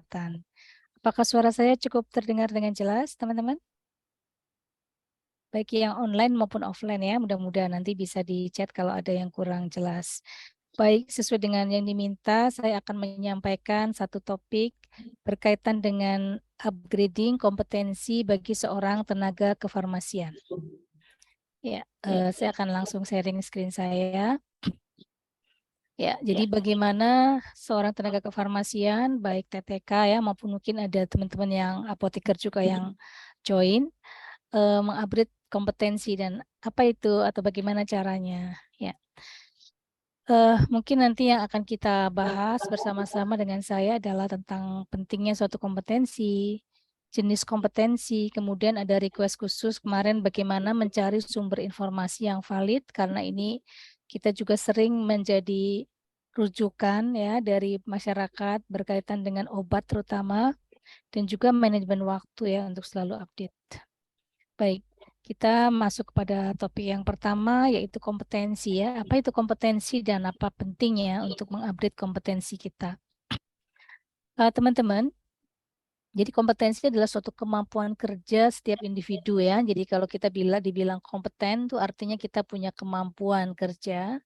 kesehatan. Apakah suara saya cukup terdengar dengan jelas, teman-teman? Baik yang online maupun offline ya, mudah-mudahan nanti bisa di-chat kalau ada yang kurang jelas. Baik, sesuai dengan yang diminta, saya akan menyampaikan satu topik berkaitan dengan upgrading kompetensi bagi seorang tenaga kefarmasian. Ya, saya akan langsung sharing screen saya. Ya, jadi bagaimana seorang tenaga kefarmasian, baik TTK ya, maupun mungkin ada teman-teman yang apoteker juga yang join, mengupgrade kompetensi dan apa itu atau bagaimana caranya. Ya, mungkin nanti yang akan kita bahas bersama-sama dengan saya adalah tentang pentingnya suatu kompetensi, jenis kompetensi, kemudian ada request khusus kemarin bagaimana mencari sumber informasi yang valid karena ini kita juga sering menjadi rujukan ya dari masyarakat berkaitan dengan obat terutama dan juga manajemen waktu ya untuk selalu update. Baik, kita masuk kepada topik yang pertama yaitu kompetensi ya. Apa itu kompetensi dan apa pentingnya untuk mengupdate kompetensi kita? Teman-teman, jadi kompetensi adalah suatu kemampuan kerja setiap individu ya. Jadi kalau kita dibilang kompeten itu artinya kita punya kemampuan kerja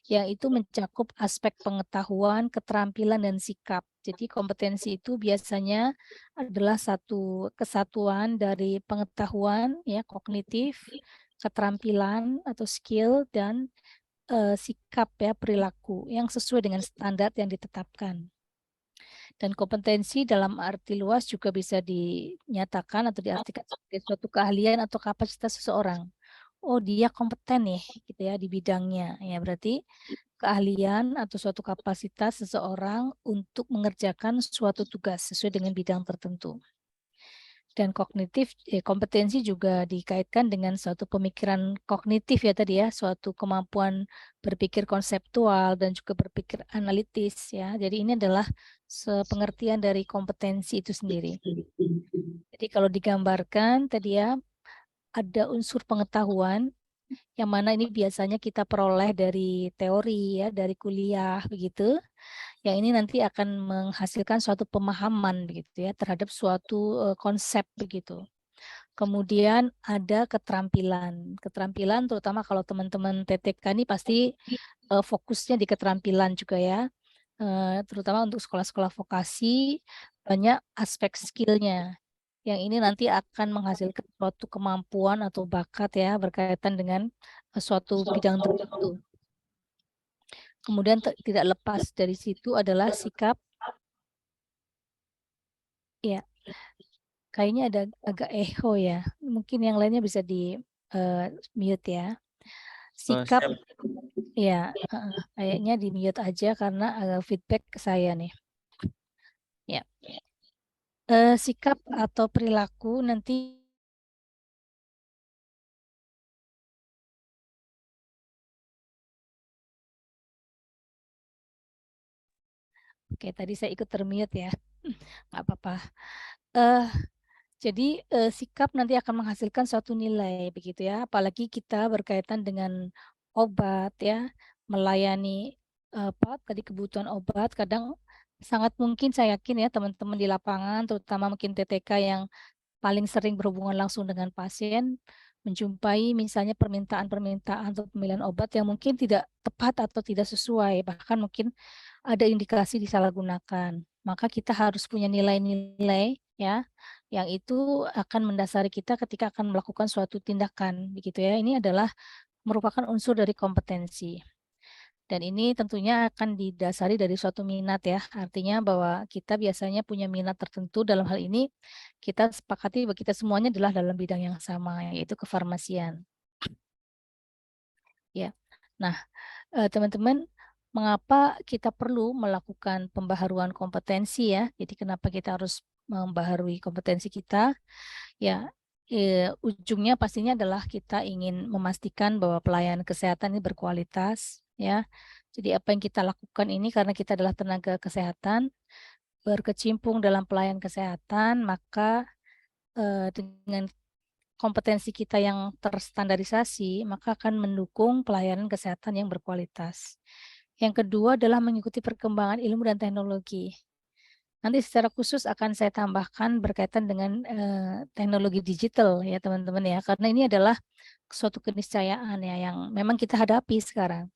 yang itu mencakup aspek pengetahuan, keterampilan, dan sikap. Jadi kompetensi itu biasanya adalah satu kesatuan dari pengetahuan ya kognitif, keterampilan atau skill, dan sikap ya perilaku yang sesuai dengan standar yang ditetapkan. Dan kompetensi dalam arti luas juga bisa dinyatakan atau diartikan sebagai suatu keahlian atau kapasitas seseorang. Oh, dia kompeten nih gitu ya di bidangnya. Ya, berarti keahlian atau suatu kapasitas seseorang untuk mengerjakan suatu tugas sesuai dengan bidang tertentu. Dan kompetensi juga dikaitkan dengan suatu pemikiran kognitif ya tadi ya, suatu kemampuan berpikir konseptual dan juga berpikir analitis ya. Jadi ini adalah pengertian dari kompetensi itu sendiri. Jadi kalau digambarkan tadi ya, ada unsur pengetahuan yang mana ini biasanya kita peroleh dari teori ya, dari kuliah begitu. Yang ini nanti akan menghasilkan suatu pemahaman begitu ya terhadap suatu konsep begitu. Kemudian ada keterampilan. Keterampilan terutama kalau teman-teman TTK ini pasti fokusnya di keterampilan juga ya. Terutama untuk sekolah-sekolah vokasi banyak aspek skillnya. Yang ini nanti akan menghasilkan suatu kemampuan atau bakat ya berkaitan dengan suatu bidang tertentu. Kemudian tidak lepas dari situ adalah sikap. Ya, kayaknya ada agak echo ya. Mungkin yang lainnya bisa di mute ya. Sikap, ya kayaknya di mute aja karena ada feedback ke saya nih. Ya, sikap atau perilaku nanti. Oke, tadi saya ikut termute ya, nggak apa-apa. Jadi sikap nanti akan menghasilkan suatu nilai begitu ya, apalagi kita berkaitan dengan obat ya, melayani apa tadi kebutuhan obat. Kadang sangat mungkin saya yakin ya teman-teman di lapangan, terutama mungkin TTK yang paling sering berhubungan langsung dengan pasien, menjumpai misalnya permintaan-permintaan atau pemilihan obat yang mungkin tidak tepat atau tidak sesuai, bahkan mungkin ada indikasi disalahgunakan. Maka kita harus punya nilai-nilai ya, yang itu akan mendasari kita ketika akan melakukan suatu tindakan, begitu ya. Ini adalah merupakan unsur dari kompetensi. Dan ini tentunya akan didasari dari suatu minat ya, artinya bahwa kita biasanya punya minat tertentu dalam hal ini, kita sepakati bahwa kita semuanya adalah dalam bidang yang sama, yaitu kefarmasian. Ya, nah teman-teman, mengapa kita perlu melakukan pembaharuan kompetensi ya, jadi kenapa kita harus membaharui kompetensi kita, ya ujungnya pastinya adalah kita ingin memastikan bahwa pelayanan kesehatan ini berkualitas ya. Jadi apa yang kita lakukan ini karena kita adalah tenaga kesehatan, berkecimpung dalam pelayanan kesehatan, maka dengan kompetensi kita yang terstandarisasi, maka akan mendukung pelayanan kesehatan yang berkualitas. Yang kedua adalah mengikuti perkembangan ilmu dan teknologi. Nanti secara khusus akan saya tambahkan berkaitan dengan teknologi digital ya teman-teman ya, karena ini adalah suatu keniscayaan ya yang memang kita hadapi sekarang.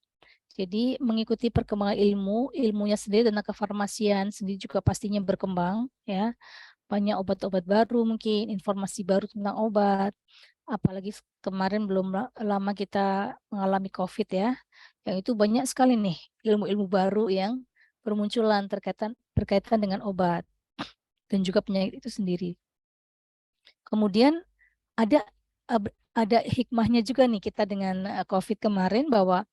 Jadi mengikuti perkembangan ilmu, ilmunya sendiri tentang kefarmasian sendiri juga pastinya berkembang ya. Banyak obat-obat baru mungkin, informasi baru tentang obat. Apalagi kemarin belum lama kita mengalami Covid ya, yang itu banyak sekali nih ilmu-ilmu baru yang bermunculan berkaitan dengan obat dan juga penyakit itu sendiri. Kemudian ada ada hikmahnya juga nih kita dengan Covid kemarin bahwa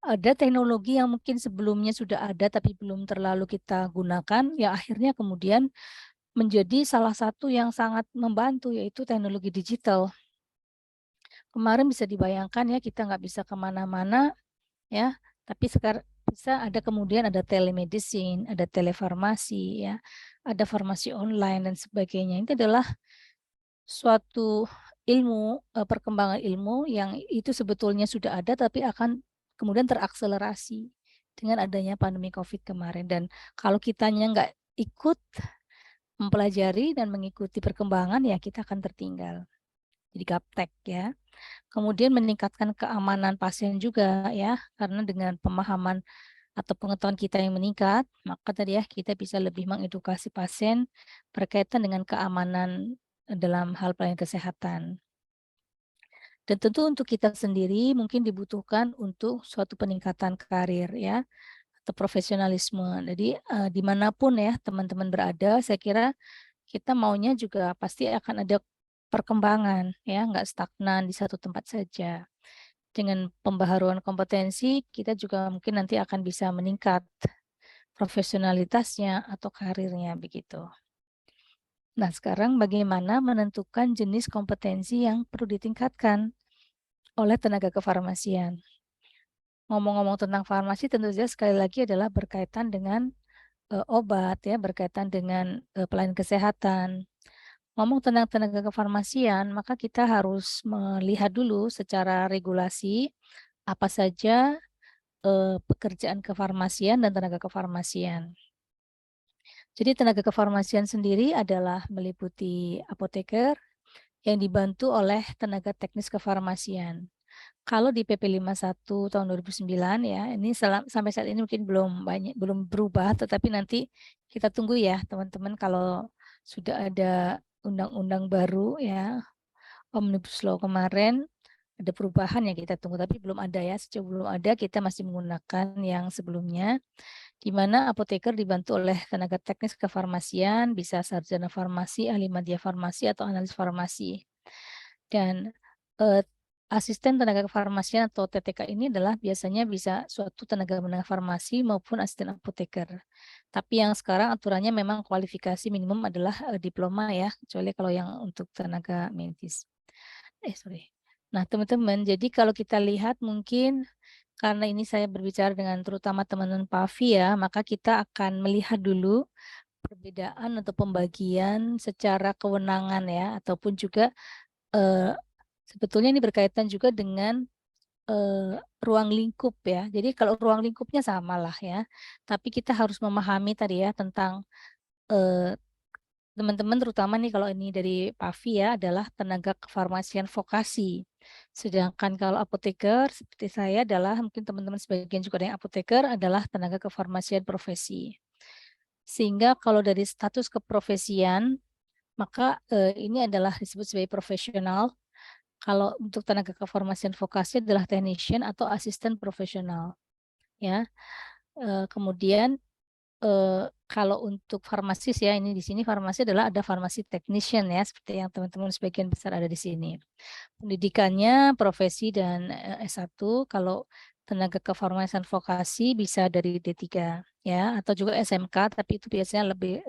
ada teknologi yang mungkin sebelumnya sudah ada tapi belum terlalu kita gunakan, ya akhirnya kemudian menjadi salah satu yang sangat membantu, yaitu teknologi digital. Kemarin bisa dibayangkan ya, kita nggak bisa kemana-mana ya, tapi sekarang bisa kemudian ada telemedicine, ada telefarmasi ya, ada farmasi online dan sebagainya. Itu adalah suatu ilmu, perkembangan ilmu yang itu sebetulnya sudah ada tapi akan kemudian terakselerasi dengan adanya pandemi Covid kemarin. Dan kalau kitanya nggak ikut mempelajari dan mengikuti perkembangan, ya kita akan tertinggal. Jadi gaptek ya. Kemudian meningkatkan keamanan pasien juga ya, karena dengan pemahaman atau pengetahuan kita yang meningkat, maka tadi ya kita bisa lebih mengedukasi pasien berkaitan dengan keamanan dalam hal pelayanan kesehatan. Dan tentu untuk kita sendiri mungkin dibutuhkan untuk suatu peningkatan karir ya, atau profesionalisme. Jadi dimanapun ya teman-teman berada, saya kira kita maunya juga pasti akan ada perkembangan ya, nggak stagnan di satu tempat saja. Dengan pembaharuan kompetensi, kita juga mungkin nanti akan bisa meningkat profesionalitasnya atau karirnya begitu. Nah, sekarang bagaimana menentukan jenis kompetensi yang perlu ditingkatkan oleh tenaga kefarmasian? Ngomong-ngomong tentang farmasi tentu saja sekali lagi adalah berkaitan dengan obat ya, berkaitan dengan pelayanan kesehatan. Ngomong tentang tenaga kefarmasian, maka kita harus melihat dulu secara regulasi apa saja pekerjaan kefarmasian dan tenaga kefarmasian. Jadi tenaga kefarmasian sendiri adalah meliputi apoteker yang dibantu oleh tenaga teknis kefarmasian. Kalau di PP 51 tahun 2009 ya, ini sampai saat ini mungkin belum berubah, tetapi nanti kita tunggu ya teman-teman kalau sudah ada undang-undang baru ya, Omnibus Law kemarin ada perubahan ya kita tunggu, tapi belum ada ya, sejauh belum ada kita masih menggunakan yang sebelumnya, di mana apoteker dibantu oleh tenaga teknis kefarmasian, bisa sarjana farmasi, ahli media farmasi, atau analis farmasi. Dan asisten tenaga kefarmasian atau TTK ini adalah biasanya bisa suatu tenaga farmasi maupun asisten apoteker. Tapi yang sekarang aturannya memang kualifikasi minimum adalah diploma ya, kecuali kalau yang untuk tenaga medis. Sorry. Nah, teman-teman, jadi kalau kita lihat mungkin karena ini saya berbicara dengan terutama teman-teman PAVI ya, maka kita akan melihat dulu perbedaan atau pembagian secara kewenangan ya, ataupun juga sebetulnya ini berkaitan juga dengan ruang lingkup ya. Jadi kalau ruang lingkupnya sama lah ya, tapi kita harus memahami tadi ya tentang teman-teman terutama nih kalau ini dari PAVI ya adalah tenaga kefarmasian vokasi. Sedangkan kalau apoteker seperti saya adalah mungkin teman-teman sebagian juga ada yang apoteker adalah tenaga kefarmasian profesi. Sehingga kalau dari status keprofesian maka ini adalah disebut sebagai profesional. Kalau untuk tenaga kefarmasian vokasi adalah technician atau asisten profesional ya. Kemudian kalau untuk farmasis ya, ini di sini farmasi adalah ada farmasi technician ya, seperti yang teman-teman sebagian besar ada di sini. Pendidikannya profesi dan S1, kalau tenaga kefarmasian vokasi bisa dari D3 ya, atau juga SMK, tapi itu biasanya lebih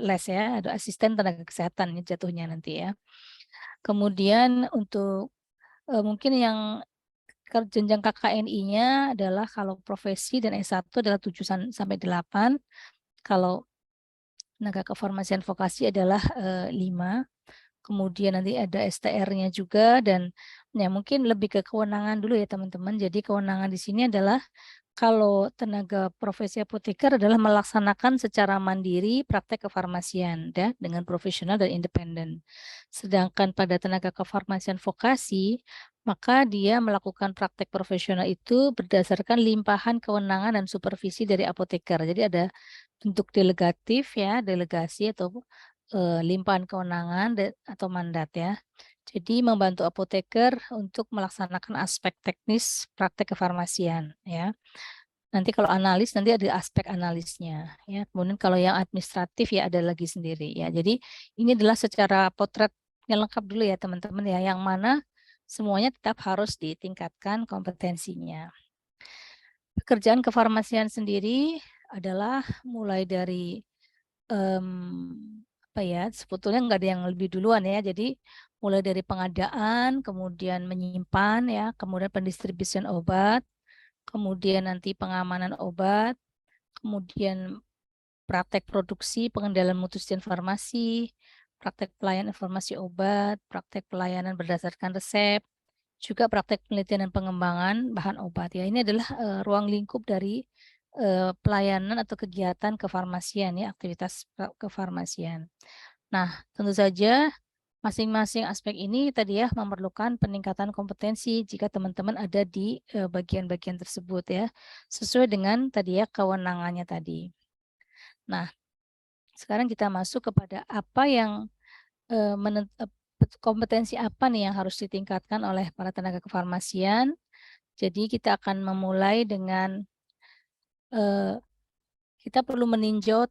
les ya, ada asisten tenaga kesehatan jatuhnya nanti ya. Kemudian untuk mungkin yang jenjang KKNI-nya adalah kalau profesi dan S1 adalah 7 sampai 8. Kalau tenaga kefarmasian vokasi adalah 5. Kemudian nanti ada STR-nya juga dan ya mungkin lebih ke kewenangan dulu ya teman-teman. Jadi kewenangan di sini adalah kalau tenaga profesi apoteker adalah melaksanakan secara mandiri praktek kefarmasian ya, dengan profesional dan independen. Sedangkan pada tenaga kefarmasian vokasi, maka dia melakukan praktek profesional itu berdasarkan limpahan kewenangan dan supervisi dari apoteker. Jadi ada bentuk delegatif ya, delegasi atau limpahan kewenangan atau mandat ya. Jadi membantu apoteker untuk melaksanakan aspek teknis praktek kefarmasian ya. Nanti kalau analis, nanti ada aspek analisnya, ya. Kemudian kalau yang administratif ya ada lagi sendiri, ya. Jadi ini adalah secara potret yang lengkap dulu ya teman-teman ya, yang mana semuanya tetap harus ditingkatkan kompetensinya. Pekerjaan kefarmasian sendiri adalah mulai dari apa ya, sebetulnya nggak ada yang lebih duluan ya. Jadi mulai dari pengadaan, kemudian menyimpan ya, kemudian pendistribusian obat, kemudian nanti pengamanan obat, kemudian praktek produksi, pengendalian mutu dan farmasi, praktek pelayanan informasi obat, praktek pelayanan berdasarkan resep, juga praktek penelitian dan pengembangan bahan obat. Ya, ini adalah ruang lingkup dari pelayanan atau kegiatan kefarmasian ya, aktivitas kefarmasian. Nah, tentu saja masing-masing aspek ini tadi ya memerlukan peningkatan kompetensi jika teman-teman ada di bagian-bagian tersebut ya, sesuai dengan tadi ya kewenangannya tadi. Nah, sekarang kita masuk kepada apa yang kompetensi apa nih yang harus ditingkatkan oleh para tenaga kefarmasian. Jadi kita akan memulai dengan kita perlu meninjau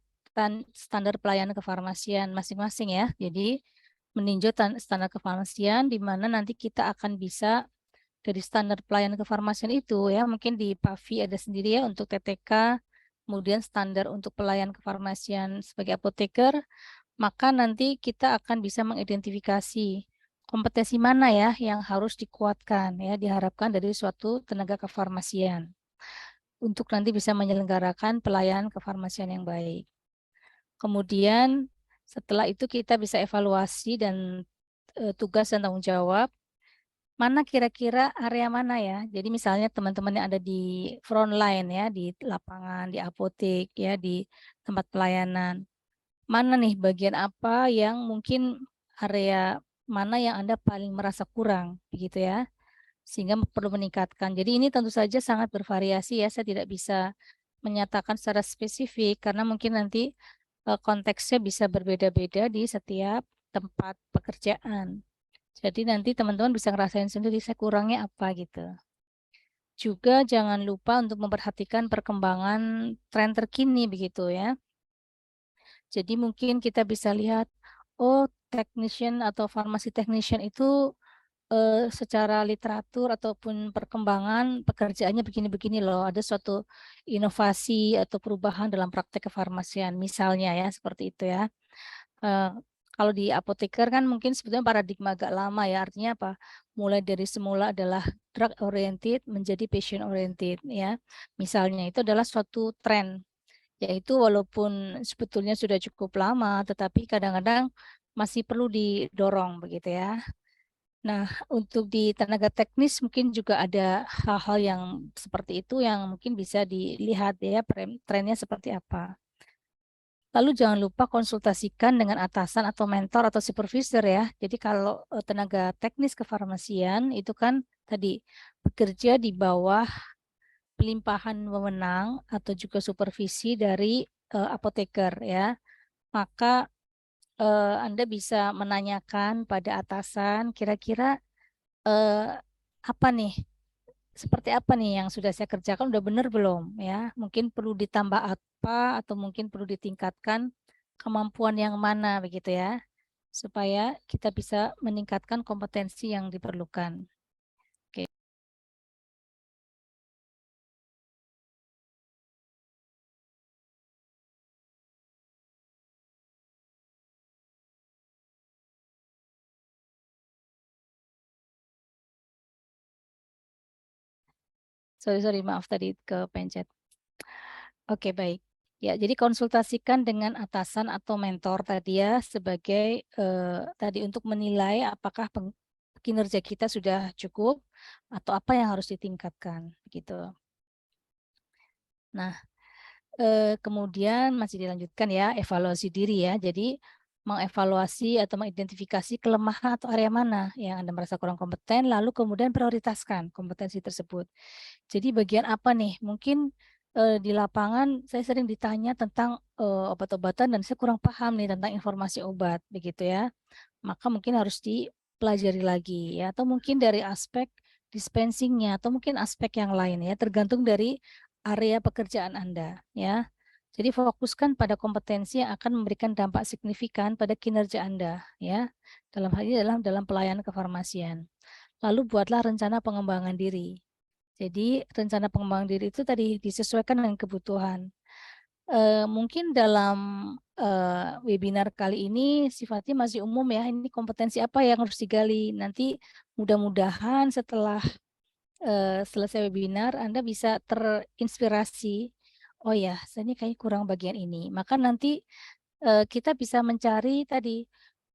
standar pelayanan kefarmasian masing-masing ya. Jadi meninjau standar kefarmasian di mana nanti kita akan bisa dari standar pelayanan kefarmasian itu ya, mungkin di PAVI ada sendiri ya untuk TTK, kemudian standar untuk pelayanan kefarmasian sebagai apoteker, maka nanti kita akan bisa mengidentifikasi kompetensi mana ya yang harus dikuatkan ya, diharapkan dari suatu tenaga kefarmasian untuk nanti bisa menyelenggarakan pelayanan kefarmasian yang baik. Kemudian setelah itu kita bisa evaluasi dan tugas dan tanggung jawab mana kira-kira area mana ya. Jadi misalnya teman-teman yang ada di front line ya, di lapangan, di apotek ya, di tempat pelayanan. Mana nih bagian apa yang mungkin area mana yang Anda paling merasa kurang begitu ya. Sehingga perlu meningkatkan. Jadi ini tentu saja sangat bervariasi ya. Saya tidak bisa menyatakan secara spesifik karena mungkin nanti konteksnya bisa berbeda-beda di setiap tempat pekerjaan. Jadi nanti teman-teman bisa ngerasain sendiri saya kurangnya apa gitu. Juga jangan lupa untuk memperhatikan perkembangan tren terkini begitu ya. Jadi mungkin kita bisa lihat, oh technician atau pharmacy technician itu secara literatur ataupun perkembangan pekerjaannya begini-begini loh. Ada suatu inovasi atau perubahan dalam praktek kefarmasian misalnya ya seperti itu ya. Kalau di apoteker kan mungkin sebetulnya paradigma agak lama ya, artinya apa? Mulai dari semula adalah drug oriented menjadi patient oriented ya. Misalnya itu adalah suatu tren, yaitu walaupun sebetulnya sudah cukup lama, tetapi kadang-kadang masih perlu didorong begitu ya. Nah, untuk di tenaga teknis mungkin juga ada hal-hal yang seperti itu yang mungkin bisa dilihat ya trennya seperti apa. Lalu jangan lupa konsultasikan dengan atasan atau mentor atau supervisor ya. Jadi kalau tenaga teknis kefarmasian itu kan tadi bekerja di bawah pelimpahan wewenang atau juga supervisi dari apoteker ya. Maka Anda bisa menanyakan pada atasan kira-kira apa nih, seperti apa nih yang sudah saya kerjakan udah benar belum ya? Mungkin perlu ditambah apa atau mungkin perlu ditingkatkan kemampuan yang mana begitu ya, supaya kita bisa meningkatkan kompetensi yang diperlukan. Oke. Sorry, maaf tadi kepencet. Oke, baik. Ya, jadi konsultasikan dengan atasan atau mentor tadi ya sebagai tadi untuk menilai apakah kinerja kita sudah cukup atau apa yang harus ditingkatkan gitu. Nah, kemudian masih dilanjutkan ya, evaluasi diri ya. Jadi mengevaluasi atau mengidentifikasi kelemahan atau area mana yang Anda merasa kurang kompeten, lalu kemudian prioritaskan kompetensi tersebut. Jadi bagian apa nih? Mungkin di lapangan saya sering ditanya tentang obat-obatan dan saya kurang paham nih tentang informasi obat, begitu ya. Maka mungkin harus dipelajari lagi ya, atau mungkin dari aspek dispensingnya atau mungkin aspek yang lain ya, tergantung dari area pekerjaan Anda ya. Jadi fokuskan pada kompetensi yang akan memberikan dampak signifikan pada kinerja Anda ya. Dalam hal ini dalam pelayanan kefarmasian. Lalu buatlah rencana pengembangan diri. Jadi rencana pengembangan diri itu tadi disesuaikan dengan kebutuhan. Mungkin dalam webinar kali ini sifatnya masih umum ya, ini kompetensi apa yang harus digali. Nanti mudah-mudahan setelah selesai webinar Anda bisa terinspirasi, oh ya saya ini kayaknya kurang bagian ini. Maka nanti kita bisa mencari tadi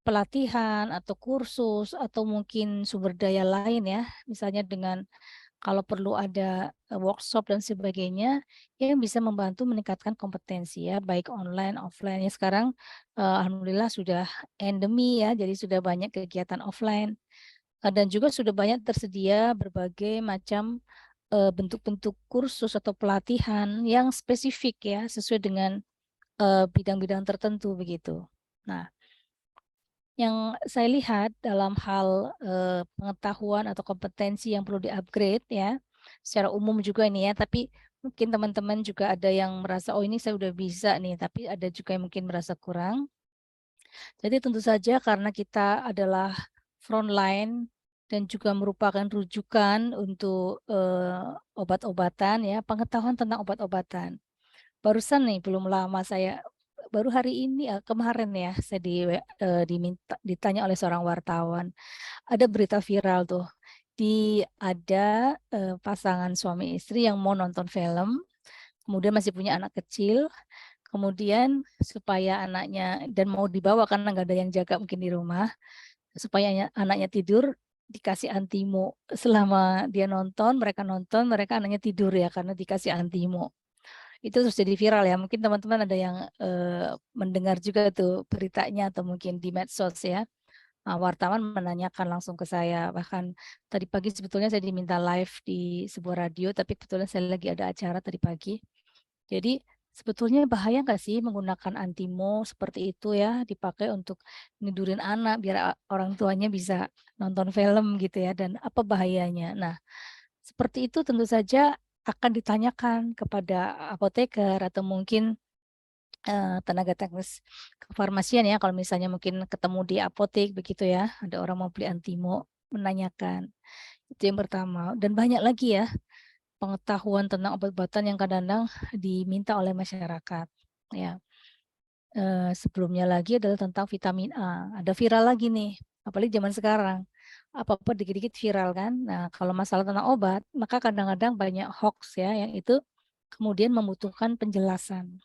pelatihan atau kursus atau mungkin sumber daya lain ya, misalnya dengan kalau perlu ada workshop dan sebagainya yang bisa membantu meningkatkan kompetensi ya, baik online, offline. Ya sekarang alhamdulillah sudah endemi ya, jadi sudah banyak kegiatan offline dan juga sudah banyak tersedia berbagai macam bentuk-bentuk kursus atau pelatihan yang spesifik ya, sesuai dengan bidang-bidang tertentu begitu. Nah, yang saya lihat dalam hal pengetahuan atau kompetensi yang perlu di-upgrade ya, secara umum juga ini ya, tapi mungkin teman-teman juga ada yang merasa, oh ini saya udah bisa nih, tapi ada juga yang mungkin merasa kurang. Jadi tentu saja karena kita adalah frontline dan juga merupakan rujukan untuk obat-obatan ya, pengetahuan tentang obat-obatan. Barusan nih belum lama saya baru hari ini kemarin ya saya ditanya oleh seorang wartawan. Ada berita viral tuh. Ada pasangan suami istri yang mau nonton film, kemudian masih punya anak kecil, kemudian supaya anaknya dan mau dibawa karena nggak ada yang jaga mungkin di rumah, supaya anaknya tidur dikasih antimo. Selama dia nonton, mereka anaknya tidur ya karena dikasih antimo. Itu terus jadi viral ya. Mungkin teman-teman ada yang mendengar juga tuh beritanya atau mungkin di medsos ya. Wartawan menanyakan langsung ke saya. Bahkan tadi pagi sebetulnya saya diminta live di sebuah radio, tapi kebetulan saya lagi ada acara tadi pagi. Jadi sebetulnya bahaya nggak sih menggunakan antimo seperti itu ya, dipakai untuk nidurin anak biar orang tuanya bisa nonton film gitu ya, dan apa bahayanya. Nah, seperti itu tentu saja akan ditanyakan kepada apoteker atau mungkin tenaga teknis kefarmasian ya, kalau misalnya mungkin ketemu di apotek begitu ya, ada orang mau beli antimo, menanyakan. Itu yang pertama. Dan banyak lagi ya pengetahuan tentang obat-obatan yang kadang-kadang diminta oleh masyarakat. Ya, sebelumnya lagi adalah tentang vitamin A. Ada viral lagi nih, apalagi zaman sekarang. Apa-apa dikit-dikit viral kan. Nah, kalau masalah tentang obat, maka kadang-kadang banyak hoax ya, yang itu kemudian membutuhkan penjelasan.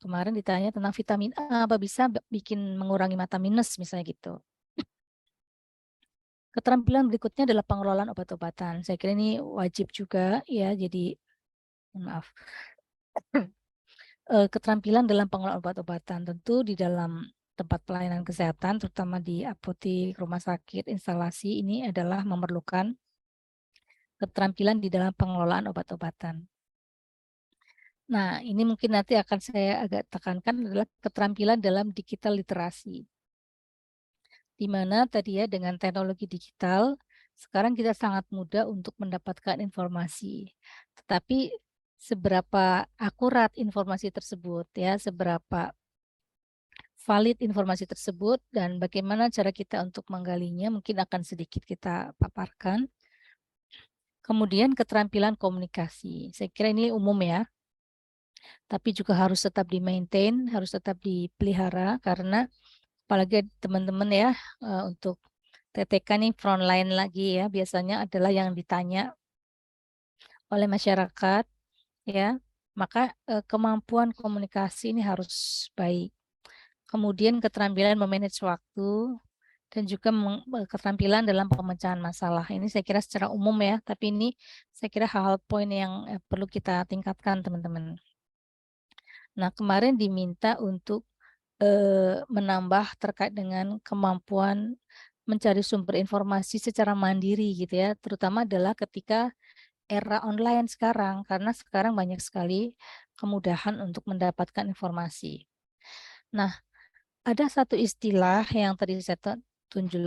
Kemarin ditanya tentang vitamin A, apa bisa bikin mengurangi mata minus misalnya gitu. Keterampilan berikutnya adalah pengelolaan obat-obatan. Saya kira ini wajib juga ya, jadi maaf. Keterampilan dalam pengelolaan obat-obatan tentu di dalam tempat pelayanan kesehatan, terutama di apotek, rumah sakit, instalasi ini adalah memerlukan keterampilan di dalam pengelolaan obat-obatan. Nah, ini mungkin nanti akan saya agak tekankan adalah keterampilan dalam digital literasi. Di mana tadi ya dengan teknologi digital, sekarang kita sangat mudah untuk mendapatkan informasi. Tetapi seberapa akurat informasi tersebut ya, seberapa valid informasi tersebut dan bagaimana cara kita untuk menggalinya mungkin akan sedikit kita paparkan. Kemudian keterampilan komunikasi. Saya kira ini umum ya, tapi juga harus tetap di-maintain, harus tetap dipelihara karena apalagi teman-teman ya untuk TTK nih frontline lagi ya, biasanya adalah yang ditanya oleh masyarakat ya, maka kemampuan komunikasi ini harus baik. Kemudian keterampilan memanage waktu dan juga keterampilan dalam pemecahan masalah. Ini saya kira secara umum ya, tapi ini saya kira hal-hal poin yang perlu kita tingkatkan teman-teman. Nah, kemarin diminta untuk menambah terkait dengan kemampuan mencari sumber informasi secara mandiri gitu ya, terutama adalah ketika era online sekarang, karena sekarang banyak sekali kemudahan untuk mendapatkan informasi. Nah, ada satu istilah yang tadi saya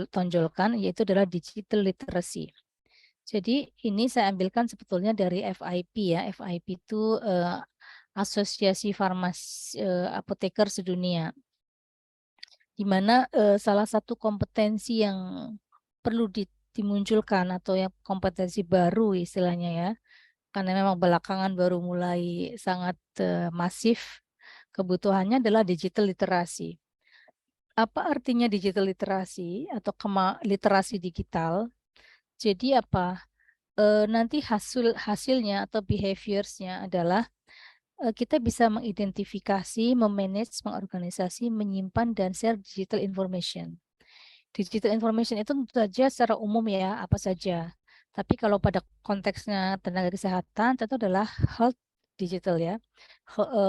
tonjolkan, yaitu adalah digital literacy. Jadi ini saya ambilkan sebetulnya dari FIP ya. FIP itu Asosiasi Farmasi Apoteker Sedunia, di mana salah satu kompetensi yang perlu dimunculkan atau yang kompetensi baru istilahnya ya, karena memang belakangan baru mulai sangat masif kebutuhannya adalah digital literasi. Apa artinya digital literasi atau literasi digital? Jadi apa? Nanti hasilnya atau behaviorsnya adalah kita bisa mengidentifikasi, memanage, mengorganisasi, menyimpan, dan share digital information. Digital information itu tentu saja secara umum ya, apa saja. Tapi kalau pada konteksnya tenaga kesehatan, itu adalah health digital ya.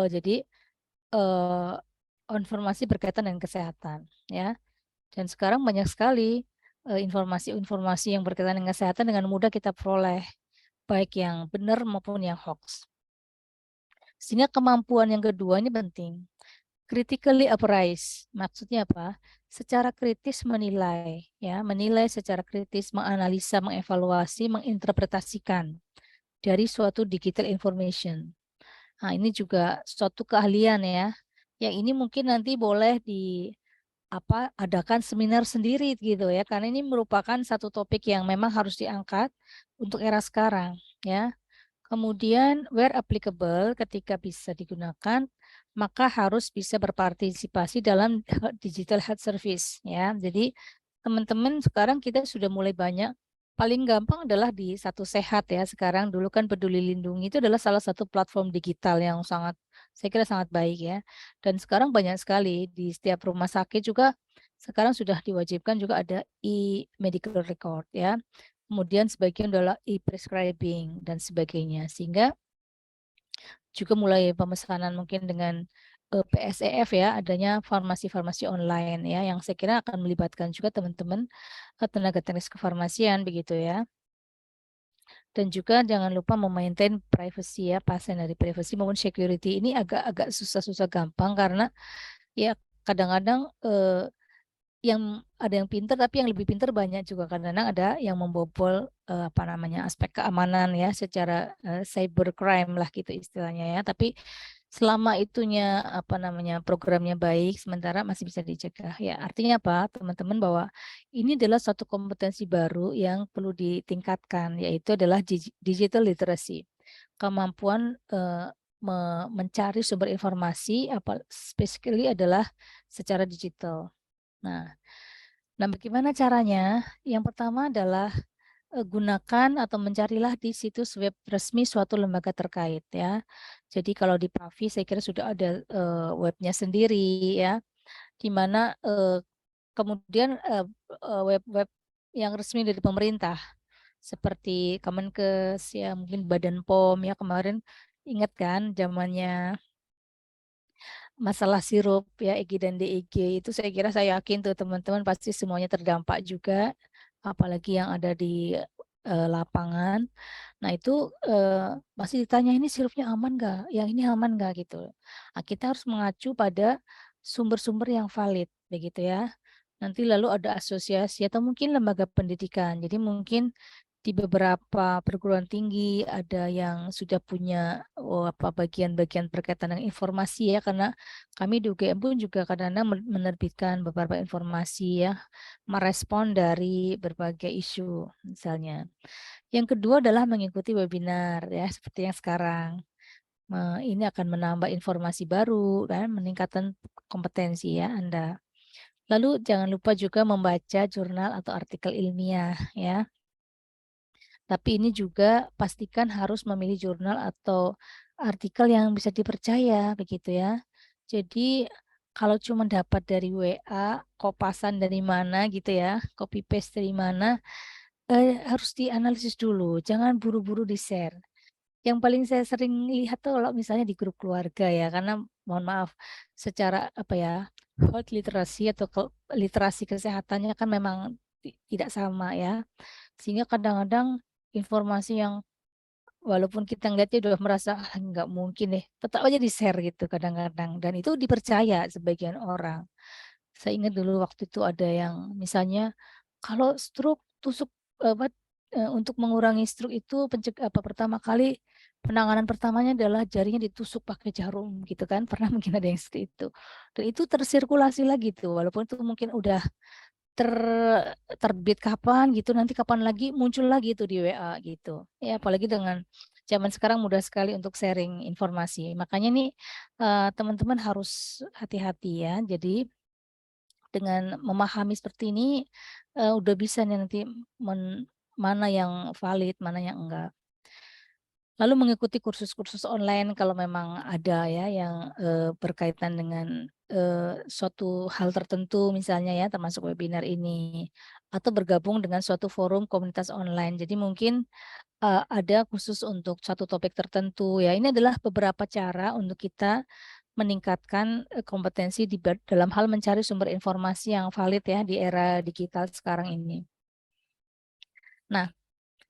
Jadi eh, informasi berkaitan dengan kesehatan ya. Dan sekarang banyak sekali informasi-informasi yang berkaitan dengan kesehatan dengan mudah kita peroleh, baik yang benar maupun yang hoax. Sehingga kemampuan yang kedua ini penting. Critically appraise, maksudnya apa? Secara kritis menilai, ya, menilai secara kritis, menganalisa, mengevaluasi, menginterpretasikan dari suatu digital information. Nah, ini juga suatu keahlian ya. Yang ini mungkin nanti boleh adakan seminar sendiri gitu ya, karena ini merupakan satu topik yang memang harus diangkat untuk era sekarang ya. Kemudian where applicable, ketika bisa digunakan maka harus bisa berpartisipasi dalam digital health service ya. Jadi teman-teman sekarang kita sudah mulai banyak, paling gampang adalah di Satu Sehat ya. Sekarang dulu kan Peduli Lindungi itu adalah salah satu platform digital yang sangat, saya kira sangat baik ya. Dan sekarang banyak sekali di setiap rumah sakit juga sekarang sudah diwajibkan juga ada e-medical record ya. Kemudian sebagian adalah e-prescribing dan sebagainya. Sehingga juga mulai pemesanan mungkin dengan PSEF ya, adanya farmasi-farmasi online ya, yang saya kira akan melibatkan juga teman-teman tenaga teknis kefarmasian begitu ya. Dan juga jangan lupa memaintain privacy ya, pasien dari privacy maupun security ini agak-agak susah-susah gampang karena ya kadang-kadang yang ada yang pinter tapi yang lebih pinter banyak juga, kadang-kadang ada yang membobol apa namanya aspek keamanan ya secara cybercrime lah gitu istilahnya ya, tapi selama itunya apa namanya programnya baik sementara masih bisa dicegah ya. Artinya apa teman-teman, bahwa ini adalah satu kompetensi baru yang perlu ditingkatkan, yaitu adalah digital literacy, kemampuan mencari sumber informasi apa specifically adalah secara digital. Nah, bagaimana caranya? Yang pertama adalah gunakan atau mencarilah di situs web resmi suatu lembaga terkait ya. Jadi kalau di Pavi saya kira sudah ada webnya sendiri ya, di mana kemudian web-web yang resmi dari pemerintah seperti Kemenkes ya, mungkin Badan POM ya, kemarin ingat kan zamannya masalah sirup ya, EG dan DEG itu, saya kira saya yakin tuh teman-teman pasti semuanya terdampak juga, apalagi yang ada di lapangan. Nah itu masih ditanya ini sirupnya aman nggak, yang ini aman nggak gitu. Nah, kita harus mengacu pada sumber-sumber yang valid begitu ya. Nanti lalu ada asosiasi atau mungkin lembaga pendidikan. Jadi mungkin di beberapa perguruan tinggi ada yang sudah punya bagian-bagian berkaitan dengan informasi ya, karena kami di UGM pun juga kadang-kadang menerbitkan beberapa informasi ya, merespon dari berbagai isu misalnya. Yang kedua adalah mengikuti webinar ya seperti yang sekarang. Ini akan menambah informasi baru dan meningkatkan kompetensi ya Anda. Lalu jangan lupa juga membaca jurnal atau artikel ilmiah ya. Tapi ini juga pastikan harus memilih jurnal atau artikel yang bisa dipercaya begitu ya. Jadi Kalau cuma dapat dari WA, kopasan dari mana gitu ya, copy paste dari mana, harus dianalisis dulu, jangan buru-buru di-share. Yang paling saya sering lihat tuh kalau misalnya di grup keluarga ya, karena mohon maaf, secara apa ya, health literacy atau literasi kesehatannya kan memang tidak sama ya. Sehingga kadang-kadang informasi yang walaupun kita ngeliatnya udah merasa, "Ah, nggak mungkin deh," tetap aja di-share gitu kadang-kadang, dan itu dipercaya sebagian orang. Saya ingat dulu waktu itu ada yang misalnya, kalau stroke tusuk apa, untuk mengurangi stroke itu pertama kali penanganan pertamanya adalah jarinya ditusuk pakai jarum gitu kan, pernah mungkin ada yang seperti itu. Dan itu tersirkulasi lagi tuh, walaupun itu mungkin udah ter terbit kapan gitu, nanti kapan lagi muncul lagi tuh di WA gitu. Ya apalagi dengan zaman sekarang mudah sekali untuk sharing informasi. Makanya nih, teman-teman harus hati-hati ya. Jadi dengan memahami seperti ini, udah bisa nih nanti mana yang valid, mana yang enggak. Lalu mengikuti kursus-kursus online kalau memang ada ya yang, berkaitan dengan, suatu hal tertentu misalnya ya termasuk webinar ini, atau bergabung dengan suatu forum komunitas online. Jadi mungkin, ada khusus untuk satu topik tertentu ya. Ini adalah beberapa cara untuk kita meningkatkan, kompetensi dalam hal mencari sumber informasi yang valid ya di era digital sekarang ini. Nah,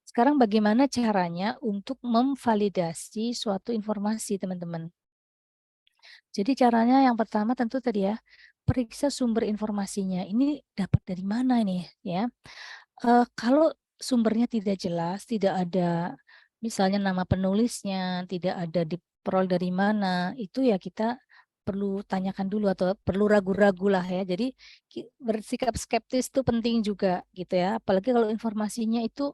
sekarang bagaimana caranya untuk memvalidasi suatu informasi, teman-teman? Jadi caranya yang pertama tentu tadi ya, periksa sumber informasinya. Ini dapat dari mana ini ya? Kalau sumbernya tidak jelas, tidak ada misalnya nama penulisnya, tidak ada diperoleh dari mana, itu ya kita perlu tanyakan dulu atau perlu ragu-ragu lah ya. Jadi bersikap skeptis itu penting juga gitu ya. Apalagi kalau informasinya itu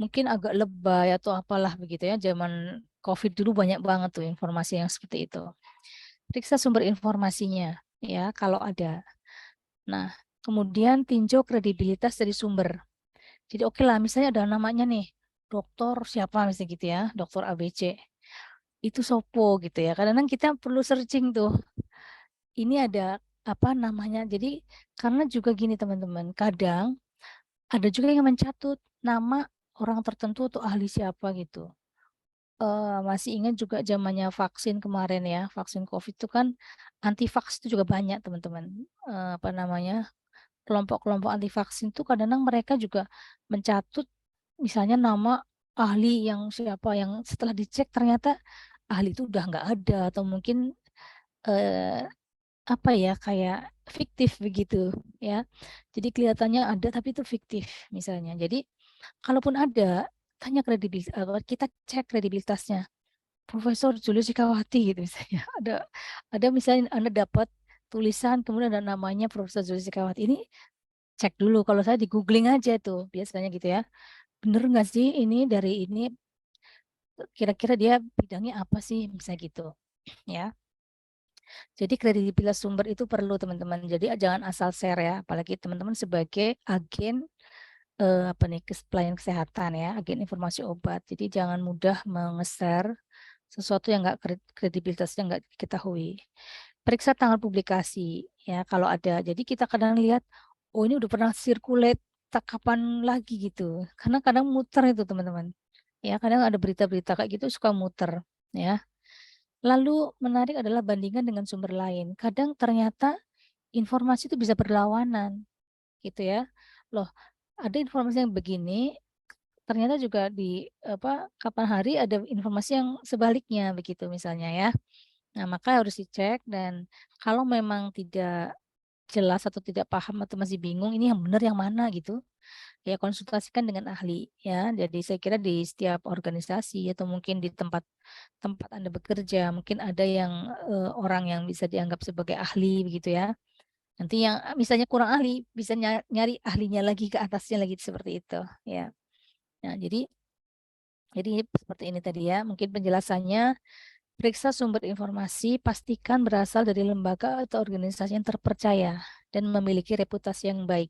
mungkin agak lebay atau apalah begitu ya, zaman Covid dulu banyak banget tuh informasi yang seperti itu. Periksa sumber informasinya ya kalau ada. Nah, kemudian tinjau kredibilitas dari sumber. Jadi oke lah misalnya ada namanya nih, dokter siapa misalnya gitu ya, dokter ABC. Itu sopo gitu ya. Kadang-kadang kita perlu searching tuh. Ini ada apa namanya. Jadi karena juga gini teman-teman, kadang ada juga yang mencatut nama orang tertentu atau ahli siapa gitu. Masih ingat juga zamannya vaksin kemarin ya, vaksin Covid itu kan anti-vaks itu juga banyak teman-teman, apa namanya, kelompok-kelompok anti vaksin itu kadang-kadang mereka juga mencatut misalnya nama ahli yang siapa yang setelah dicek ternyata ahli itu udah nggak ada atau mungkin, eee, apa ya, kayak fiktif begitu ya. Jadi kelihatannya ada tapi itu fiktif misalnya. Jadi kalaupun ada, tanya kita cek kredibilitasnya. Profesor Julius Cikawati gitu misalnya. Ada misalnya Anda dapat tulisan kemudian ada namanya Profesor Julius Cikawati, ini cek dulu, kalau saya di-googling aja tuh biasanya gitu ya. Bener nggak sih ini dari ini, kira-kira dia bidangnya apa sih, misalnya gitu, ya. Jadi kredibilitas sumber itu perlu teman-teman, jadi jangan asal share ya, apalagi teman-teman sebagai agen, apa nih, pelayan kesehatan ya, agen informasi obat. Jadi jangan mudah menge-share sesuatu yang nggak kredibilitasnya nggak diketahui. Periksa tanggal publikasi ya kalau ada. Jadi kita kadang lihat, oh ini udah pernah circulate tak kapan lagi gitu. Karena kadang muter itu teman-teman. Ya kadang ada berita-berita kayak gitu suka muter ya. Lalu menarik adalah bandingkan dengan sumber lain. Kadang ternyata informasi itu bisa berlawanan gitu ya. Loh, ada informasi yang begini, ternyata juga di apa kapan hari ada informasi yang sebaliknya begitu misalnya ya. Nah, maka harus dicek dan kalau memang tidak jelas atau tidak paham atau masih bingung ini yang benar yang mana gitu, ya konsultasikan dengan ahli ya. Jadi saya kira di setiap organisasi atau mungkin di tempat tempat Anda bekerja mungkin ada yang, orang yang bisa dianggap sebagai ahli begitu ya. Nanti yang misalnya kurang ahli bisa nyari ahlinya lagi ke atasnya lagi seperti itu ya. Nah jadi seperti ini tadi ya mungkin penjelasannya. Periksa sumber informasi, pastikan berasal dari lembaga atau organisasi yang terpercaya dan memiliki reputasi yang baik.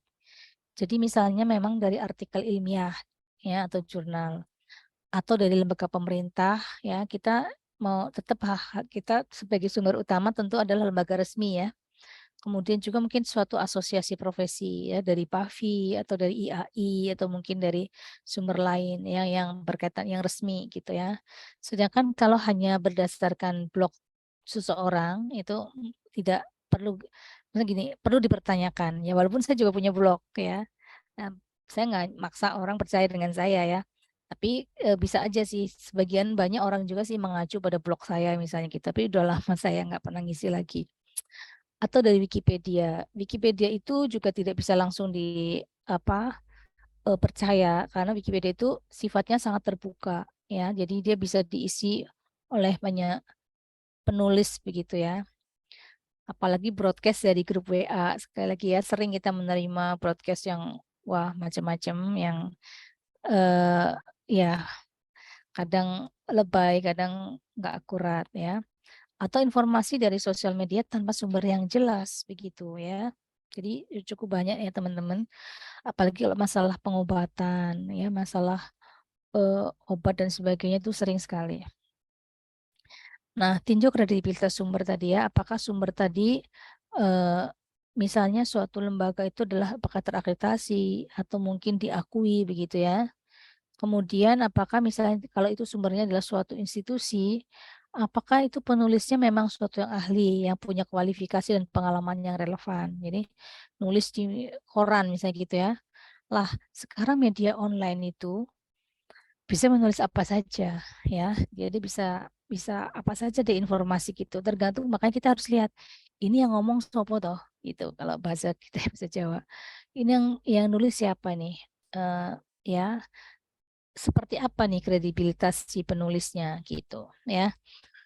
Jadi misalnya memang dari artikel ilmiah ya atau jurnal atau dari lembaga pemerintah ya kita mau tetap kita sebagai sumber utama tentu adalah lembaga resmi ya. kemudian juga mungkin suatu asosiasi profesi ya dari PAVI atau dari IAI atau mungkin dari sumber lain ya yang berkaitan yang resmi gitu ya. Sedangkan kalau hanya berdasarkan blog seseorang itu tidak perlu, maksudnya gini, perlu dipertanyakan ya walaupun saya juga punya blog ya. Nah, saya nggak maksa orang percaya dengan saya ya. Tapi bisa aja sih sebagian banyak orang juga sih mengacu pada blog saya misalnya gitu, tapi udah lama saya nggak pernah ngisi lagi. Atau dari Wikipedia. Wikipedia itu juga tidak bisa langsung di apa percaya karena Wikipedia itu sifatnya sangat terbuka ya. Jadi dia bisa diisi oleh banyak penulis begitu ya. Apalagi broadcast dari grup WA. Sekali lagi ya, sering kita menerima broadcast yang wah macam-macam yang eh ya kadang lebay, kadang nggak akurat ya. Atau informasi dari sosial media tanpa sumber yang jelas begitu ya. Jadi cukup banyak ya teman-teman, apalagi kalau masalah pengobatan ya, masalah obat dan sebagainya itu sering sekali. Nah, tinjau kredibilitas sumber tadi ya, apakah sumber tadi misalnya suatu lembaga itu adalah apakah terakreditasi atau mungkin diakui begitu ya. Kemudian apakah misalnya kalau itu sumbernya adalah suatu institusi, apakah itu penulisnya memang suatu yang ahli, yang punya kualifikasi dan pengalaman yang relevan. Jadi nulis di koran misalnya gitu ya. Lah, sekarang media online itu bisa menulis apa saja ya. Jadi bisa bisa apa saja deh informasi gitu. Tergantung, makanya kita harus lihat ini yang ngomong sopo toh gitu. Kalau bahasa kita bahasa Jawa. Ini yang nulis siapa nih? Ya, seperti apa nih kredibilitas si penulisnya gitu ya.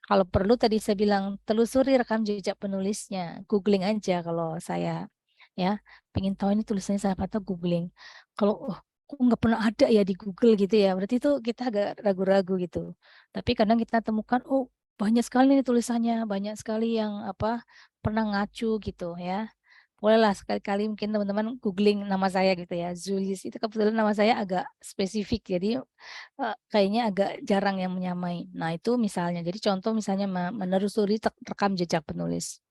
Kalau perlu tadi saya bilang telusuri rekam jejak penulisnya, googling aja kalau saya ya pengen tahu ini tulisannya siapa atau googling. Kalau kok nggak pernah ada ya di Google gitu ya, berarti itu kita agak ragu-ragu gitu. Tapi kadang kita temukan oh banyak sekali nih tulisannya, banyak sekali yang apa pernah ngacu gitu ya. Bolehlah sekali-kali mungkin teman-teman googling nama saya gitu ya, Zulis itu kebetulan nama saya agak spesifik jadi kayaknya agak jarang yang menyamai. Nah itu misalnya, jadi contoh misalnya menelusuri rekam jejak penulis.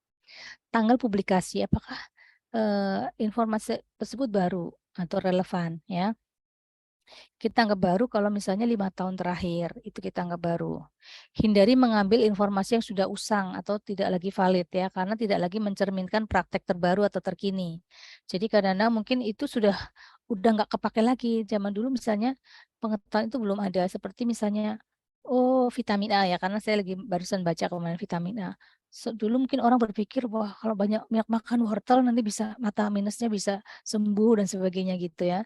Tanggal publikasi, apakah informasi tersebut baru atau relevan ya. Kita anggap baru kalau misalnya 5 tahun terakhir, itu kita anggap baru. Hindari mengambil informasi yang sudah usang atau tidak lagi valid ya, karena tidak lagi mencerminkan praktek terbaru atau terkini. Jadi kadang-kadang mungkin itu udah nggak kepake lagi. Zaman dulu misalnya pengetahuan itu belum ada, seperti misalnya, oh vitamin A ya, karena saya lagi barusan baca kemarin vitamin A. Dulu mungkin orang berpikir, wah kalau banyak makan wortel nanti bisa mata minusnya bisa sembuh dan sebagainya gitu ya.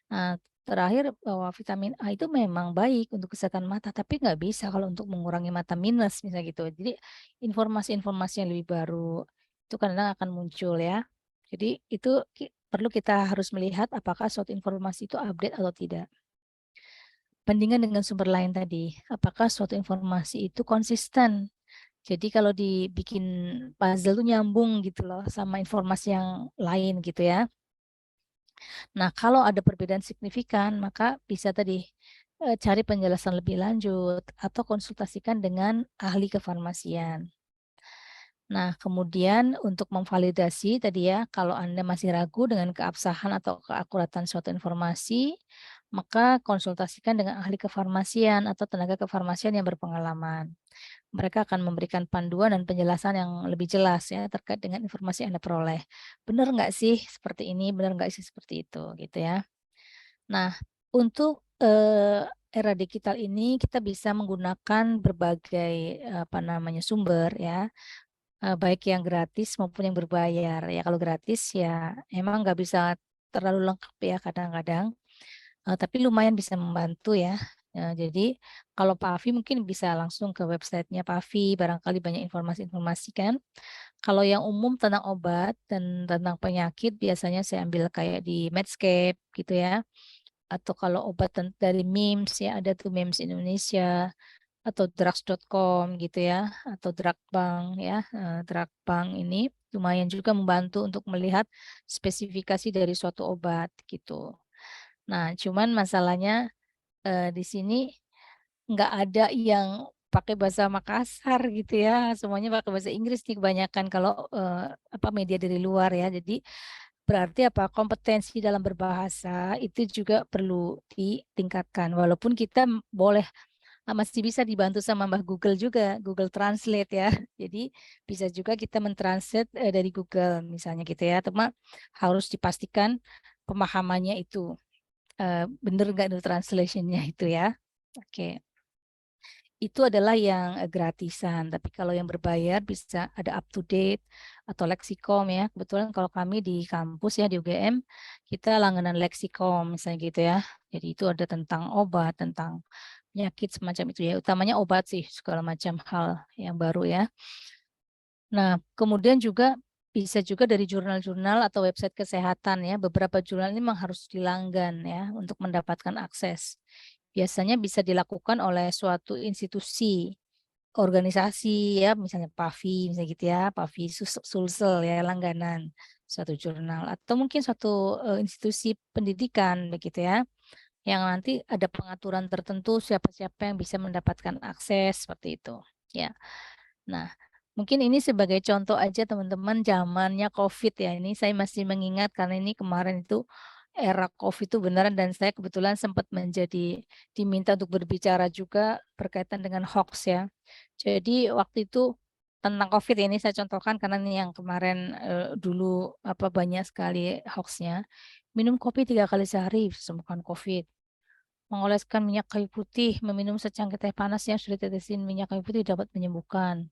Nah, terakhir bahwa vitamin A itu memang baik untuk kesehatan mata, tapi nggak bisa kalau untuk mengurangi mata minus misalnya gitu. Jadi informasi-informasi yang lebih baru itu kadang akan muncul ya. Jadi itu perlu kita harus melihat apakah suatu informasi itu update atau tidak. Bandingkan dengan sumber lain tadi, apakah suatu informasi itu konsisten. Jadi kalau dibikin puzzle itu nyambung gitu loh sama informasi yang lain gitu ya. Nah, kalau ada perbedaan signifikan, maka bisa tadi cari penjelasan lebih lanjut atau konsultasikan dengan ahli kefarmasian. Nah, kemudian untuk memvalidasi tadi ya, kalau Anda masih ragu dengan keabsahan atau keakuratan suatu informasi, maka konsultasikan dengan ahli kefarmasian atau tenaga kefarmasian yang berpengalaman. Mereka akan memberikan panduan dan penjelasan yang lebih jelas ya terkait dengan informasi yang Anda peroleh. Benar nggak sih seperti ini, benar nggak sih seperti itu, gitu ya. Nah, untuk era digital ini kita bisa menggunakan berbagai apa namanya sumber ya, baik yang gratis maupun yang berbayar. Ya kalau gratis ya emang nggak bisa terlalu lengkap ya kadang-kadang, tapi lumayan bisa membantu ya. Jadi kalau PAVI mungkin bisa langsung ke websitenya PAVI, barangkali banyak informasi-informasi kan. Kalau yang umum tentang obat dan tentang penyakit biasanya saya ambil kayak di Medscape gitu ya. Atau kalau obat dari MIMS ya ada tuh MIMS Indonesia atau drugs.com gitu ya atau Drugbank ya. Drugbank ini lumayan juga membantu untuk melihat spesifikasi dari suatu obat gitu. Nah, cuman masalahnya di sini nggak ada yang pakai bahasa Makassar gitu ya, semuanya pakai bahasa Inggris nih kebanyakan kalau media dari luar ya. Jadi berarti apa kompetensi dalam berbahasa itu juga perlu ditingkatkan. Walaupun kita boleh masih bisa dibantu sama Mbah Google juga, Google Translate ya. Jadi bisa juga kita mentranslate dari Google misalnya gitu ya. Cuma harus dipastikan pemahamannya itu bener nggak itu translationnya itu ya. Oke. Itu adalah yang gratisan. Tapi kalau yang berbayar bisa ada up to date atau Lexikom ya. Kebetulan kalau kami di kampus ya di UGM kita langganan Lexikom misalnya gitu ya. Jadi itu ada tentang obat, tentang penyakit semacam itu ya. Utamanya obat sih, segala macam hal yang baru ya. Nah, kemudian juga bisa juga dari jurnal-jurnal atau website kesehatan ya. Beberapa jurnal ini memang harus dilanggan ya untuk mendapatkan akses. Biasanya bisa dilakukan oleh suatu institusi, organisasi ya, misalnya PAVI, misalnya gitu ya, PAVI Sulsel ya, langganan suatu jurnal atau mungkin suatu institusi pendidikan begitu ya, yang nanti ada pengaturan tertentu siapa-siapa yang bisa mendapatkan akses seperti itu ya. Nah, mungkin ini sebagai contoh aja teman-teman zamannya COVID ya. Ini saya masih mengingat karena ini kemarin itu era COVID itu beneran dan saya kebetulan sempat diminta untuk berbicara juga berkaitan dengan hoax ya. Jadi waktu itu tentang COVID ini saya contohkan karena ini yang kemarin dulu banyak sekali hoaxnya. Minum kopi 3 kali sehari bisa sembuhkan COVID. Mengoleskan minyak kayu putih, meminum secangkir teh panas yang sudah ditetesin minyak kayu putih dapat menyembuhkan.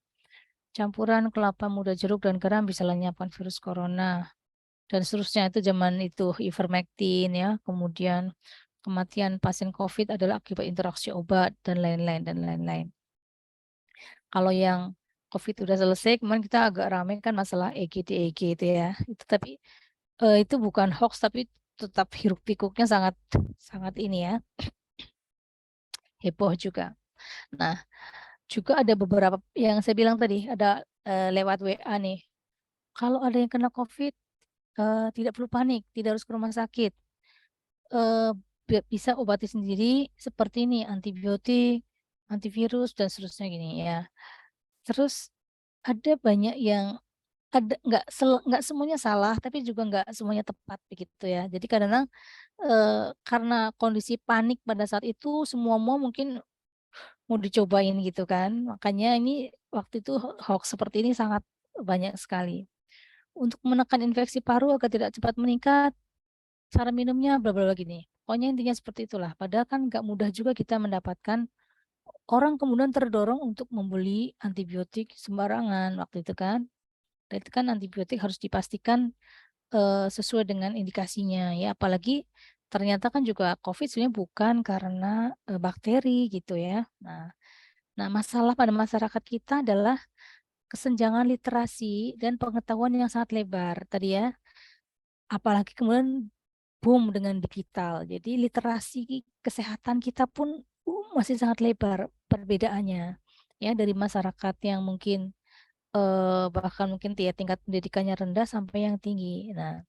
Campuran kelapa muda, jeruk, dan garam bisa lenyapkan virus corona. Dan seterusnya itu zaman itu ivermectin ya. Kemudian kematian pasien COVID adalah akibat interaksi obat dan lain-lain dan lain-lain. Kalau yang COVID udah selesai, kemarin kita agak ramai kan masalah EGD itu ya. Itu tapi itu bukan hoax tapi tetap hiruk pikuknya sangat sangat ini ya, heboh juga. Nah, juga ada beberapa yang saya bilang tadi ada lewat WA nih. Kalau ada yang kena COVID tidak perlu panik, tidak harus ke rumah sakit. Eh, Bisa obati sendiri seperti ini, antibiotik, antivirus dan seterusnya gini ya. Terus ada banyak yang ada nggak semuanya salah, tapi juga nggak semuanya tepat begitu ya. Jadi kadang-kadang karena kondisi panik pada saat itu semua mau mungkin mau dicobain gitu kan. Makanya ini waktu itu hoax seperti ini sangat banyak sekali. Untuk menekan infeksi paru agar tidak cepat meningkat, cara minumnya bla bla bla gini. Pokoknya intinya seperti itulah. Padahal kan nggak mudah juga kita mendapatkan orang kemudian terdorong untuk membeli antibiotik sembarangan waktu itu kan. Dan itu kan antibiotik harus dipastikan sesuai dengan indikasinya ya. Apalagi ternyata kan juga COVID sebenarnya bukan karena bakteri gitu ya. Nah, masalah pada masyarakat kita adalah kesenjangan literasi dan pengetahuan yang sangat lebar tadi ya. Apalagi kemudian boom dengan digital. Jadi literasi kesehatan kita pun masih sangat lebar perbedaannya ya dari masyarakat yang mungkin bahkan mungkin tingkat pendidikannya rendah sampai yang tinggi. Nah,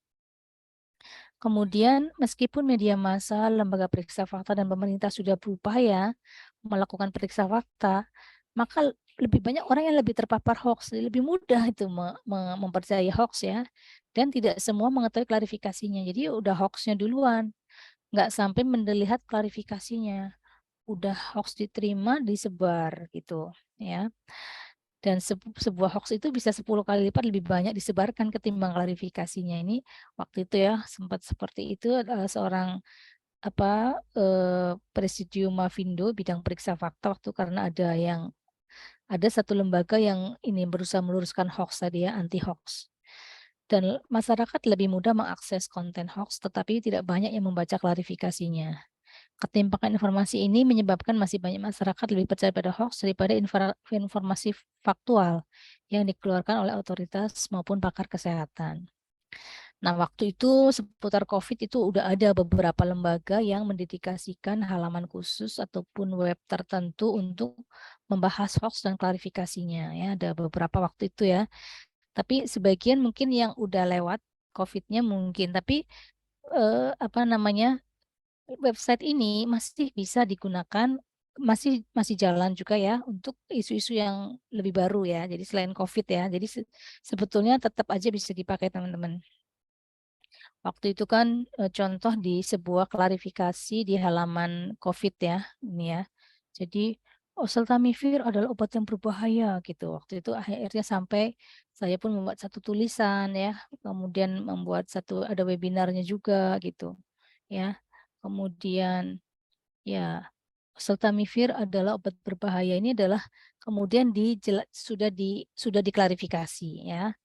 kemudian meskipun media massa, lembaga periksa fakta dan pemerintah sudah berupaya melakukan periksa fakta, maka lebih banyak orang yang lebih terpapar hoax, lebih mudah itu mempercayai hoax ya, dan tidak semua mengetahui klarifikasinya. Jadi udah hoaxnya duluan, nggak sampai melihat klarifikasinya, udah hoax diterima disebar gitu ya. Dan sebuah hoax itu bisa 10 kali lipat lebih banyak disebarkan ketimbang klarifikasinya. Ini waktu itu ya sempat seperti itu seorang Presidium Mafindo bidang periksa fakta waktu karena ada satu lembaga yang ini berusaha meluruskan hoax tadi ya, anti hoax. Dan masyarakat lebih mudah mengakses konten hoax tetapi tidak banyak yang membaca klarifikasinya. Ketimpangan informasi ini menyebabkan masih banyak masyarakat lebih percaya pada hoax daripada informasi faktual yang dikeluarkan oleh otoritas maupun pakar kesehatan. Nah, waktu itu seputar COVID itu udah ada beberapa lembaga yang mendedikasikan halaman khusus ataupun web tertentu untuk membahas hoax dan klarifikasinya ya. Ada beberapa waktu itu ya. Tapi sebagian mungkin yang udah lewat COVID-nya mungkin, tapi website ini masih bisa digunakan masih jalan juga ya untuk isu-isu yang lebih baru ya. Jadi selain COVID ya. Jadi sebetulnya tetap aja bisa dipakai teman-teman. Waktu itu kan contoh di sebuah klarifikasi di halaman COVID ya, ini ya. Jadi oseltamivir adalah obat yang berbahaya gitu. Waktu itu akhirnya sampai saya pun membuat satu tulisan ya, kemudian membuat ada webinarnya juga gitu ya. Kemudian ya, oseltamivir adalah obat berbahaya ini adalah kemudian sudah diklarifikasi ya.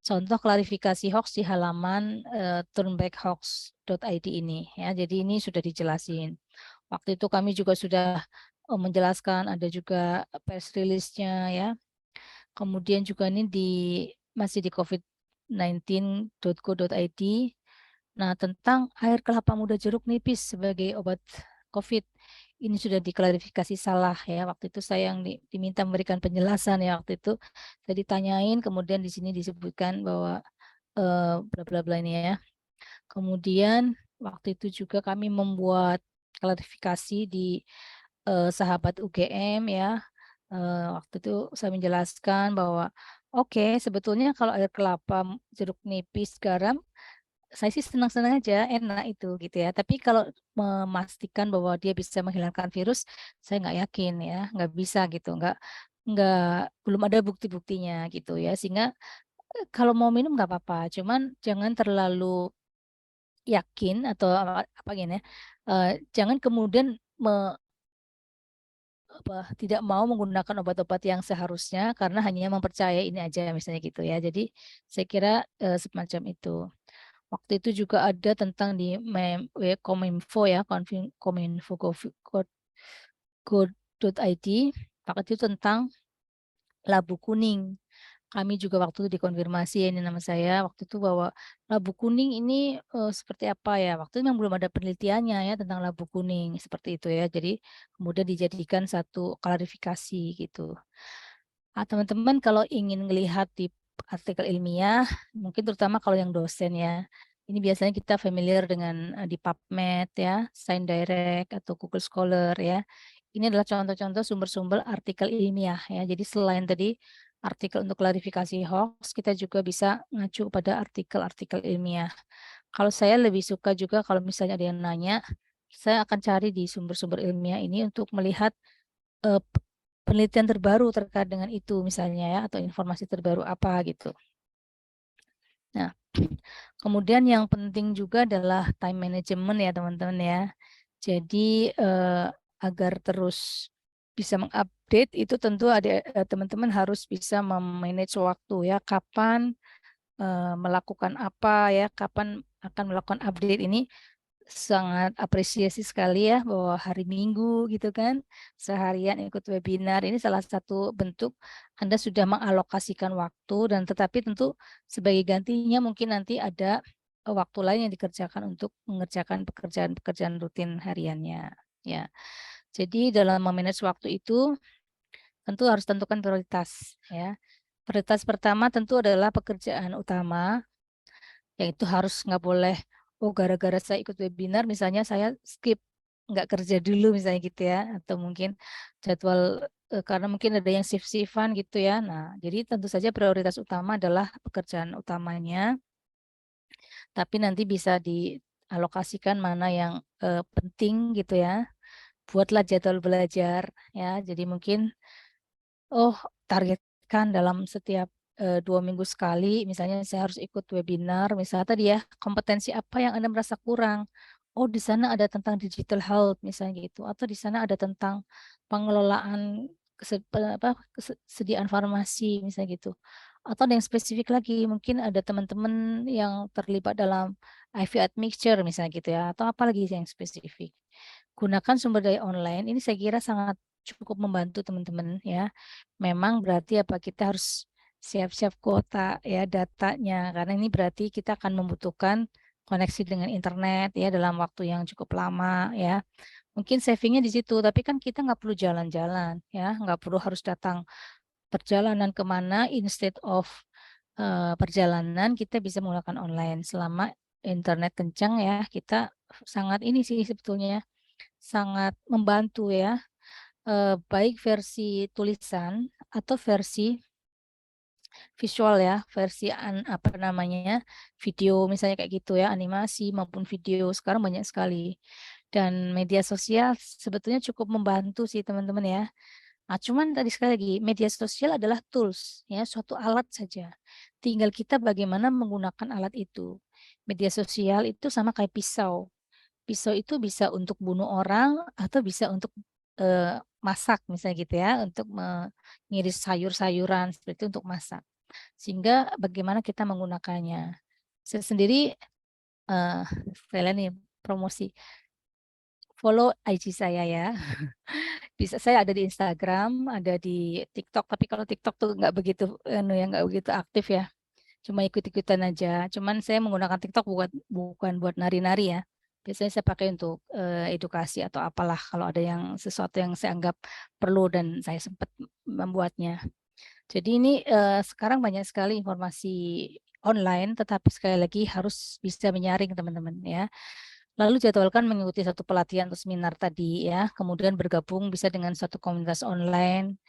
Contoh klarifikasi hoax di halaman turnbackhoax.id ini ya. Jadi ini sudah dijelasin. Waktu itu kami juga sudah menjelaskan, ada juga press release-nya ya. Kemudian juga ini masih di covid19.go.id. Nah, tentang air kelapa muda jeruk nipis sebagai obat COVID ini sudah diklarifikasi salah ya. Waktu itu saya yang diminta memberikan penjelasan ya, waktu itu saya ditanyain, kemudian di sini disebutkan bahwa bla bla bla ini ya. Kemudian waktu itu juga kami membuat klarifikasi di sahabat UGM ya. Waktu itu saya menjelaskan bahwa oke, sebetulnya kalau air kelapa jeruk nipis garam saya sih senang-senang aja, enak itu gitu ya. Tapi kalau memastikan bahwa dia bisa menghilangkan virus, saya nggak yakin ya, nggak bisa gitu, nggak belum ada bukti-buktinya gitu ya. Sehingga kalau mau minum nggak apa-apa, cuman jangan terlalu yakin atau apa gini ya, jangan kemudian tidak mau menggunakan obat-obat yang seharusnya karena hanya mempercayai ini aja misalnya gitu ya. Jadi saya kira semacam itu. Waktu itu juga ada tentang di Kominfo ya, kominfo.go.id, waktu itu tentang labu kuning. Kami juga waktu itu dikonfirmasi ya, ini nama saya waktu itu bahwa labu kuning ini seperti apa ya. Waktu itu memang belum ada penelitiannya ya tentang labu kuning seperti itu ya. Jadi kemudian dijadikan satu klarifikasi gitu. Teman-teman kalau ingin melihat di artikel ilmiah, mungkin terutama kalau yang dosen ya, ini biasanya kita familiar dengan di PubMed ya, ScienceDirect atau Google Scholar ya. Ini adalah contoh-contoh sumber-sumber artikel ilmiah ya. Jadi selain tadi artikel untuk klarifikasi hoax, kita juga bisa ngacu pada artikel-artikel ilmiah. Kalau saya lebih suka juga kalau misalnya ada yang nanya, saya akan cari di sumber-sumber ilmiah ini untuk melihat penelitian terbaru terkait dengan itu misalnya ya, atau informasi terbaru apa gitu. Nah, kemudian yang penting juga adalah time management ya teman-teman ya. Jadi agar terus bisa mengupdate itu tentu ada teman-teman harus bisa memanage waktu ya, kapan melakukan apa ya, kapan akan melakukan update ini. Sangat apresiasi sekali ya bahwa hari Minggu gitu kan seharian ikut webinar ini salah satu bentuk Anda sudah mengalokasikan waktu, dan tetapi tentu sebagai gantinya mungkin nanti ada waktu lain yang dikerjakan untuk mengerjakan pekerjaan-pekerjaan rutin hariannya ya. Jadi dalam memanage waktu itu tentu harus tentukan prioritas ya. Prioritas pertama tentu adalah pekerjaan utama, yaitu harus nggak boleh, oh gara-gara saya ikut webinar misalnya saya skip nggak kerja dulu misalnya gitu ya, atau mungkin jadwal karena mungkin ada yang shift-shiftan gitu ya. Nah, jadi tentu saja prioritas utama adalah pekerjaan utamanya, tapi nanti bisa dialokasikan mana yang penting gitu ya. Buatlah jadwal belajar ya. Jadi mungkin targetkan dalam setiap 2 minggu sekali, misalnya saya harus ikut webinar, misalnya tadi ya, kompetensi apa yang Anda merasa kurang. Oh, di sana ada tentang digital health misalnya gitu, atau di sana ada tentang pengelolaan kesediaan farmasi misalnya gitu. Atau ada yang spesifik lagi, mungkin ada teman-teman yang terlibat dalam IV admixture misalnya gitu ya, atau apa lagi yang spesifik. Gunakan sumber daya online, ini saya kira sangat cukup membantu teman-teman ya. Memang berarti apa, kita harus siap-siap kuota ya datanya, karena ini berarti kita akan membutuhkan koneksi dengan internet ya dalam waktu yang cukup lama ya. Mungkin savingnya di situ, tapi kan kita nggak perlu jalan-jalan ya, nggak perlu harus datang perjalanan kemana, instead of perjalanan kita bisa menggunakan online selama internet kencang ya. Kita sangat ini sih sebetulnya ya, sangat membantu ya. baik versi tulisan atau versi visual ya, versi apa namanya, video misalnya kayak gitu ya, animasi maupun video sekarang banyak sekali. Dan media sosial sebetulnya cukup membantu sih teman-teman ya. Nah, cuman tadi sekali lagi media sosial adalah tools ya, suatu alat saja. Tinggal kita bagaimana menggunakan alat itu. Media sosial itu sama kayak pisau. Pisau itu bisa untuk bunuh orang atau bisa untuk masak misalnya gitu ya, untuk mengiris sayur-sayuran seperti itu untuk masak. Sehingga bagaimana kita menggunakannya. Saya sendiri eh saya nih promosi follow IG saya ya. Bisa saya ada di Instagram, ada di TikTok, tapi kalau TikTok tuh nggak begitu nggak begitu aktif ya. Cuma ikut-ikutan aja. Cuman saya menggunakan TikTok bukan buat nari-nari ya. Biasanya saya pakai untuk edukasi atau apalah kalau ada yang sesuatu yang saya anggap perlu dan saya sempat membuatnya. Jadi ini sekarang banyak sekali informasi online, tetapi sekali lagi harus bisa menyaring teman-teman ya. Lalu jadwalkan mengikuti satu pelatihan atau seminar tadi ya, kemudian bergabung bisa dengan suatu komunitas online,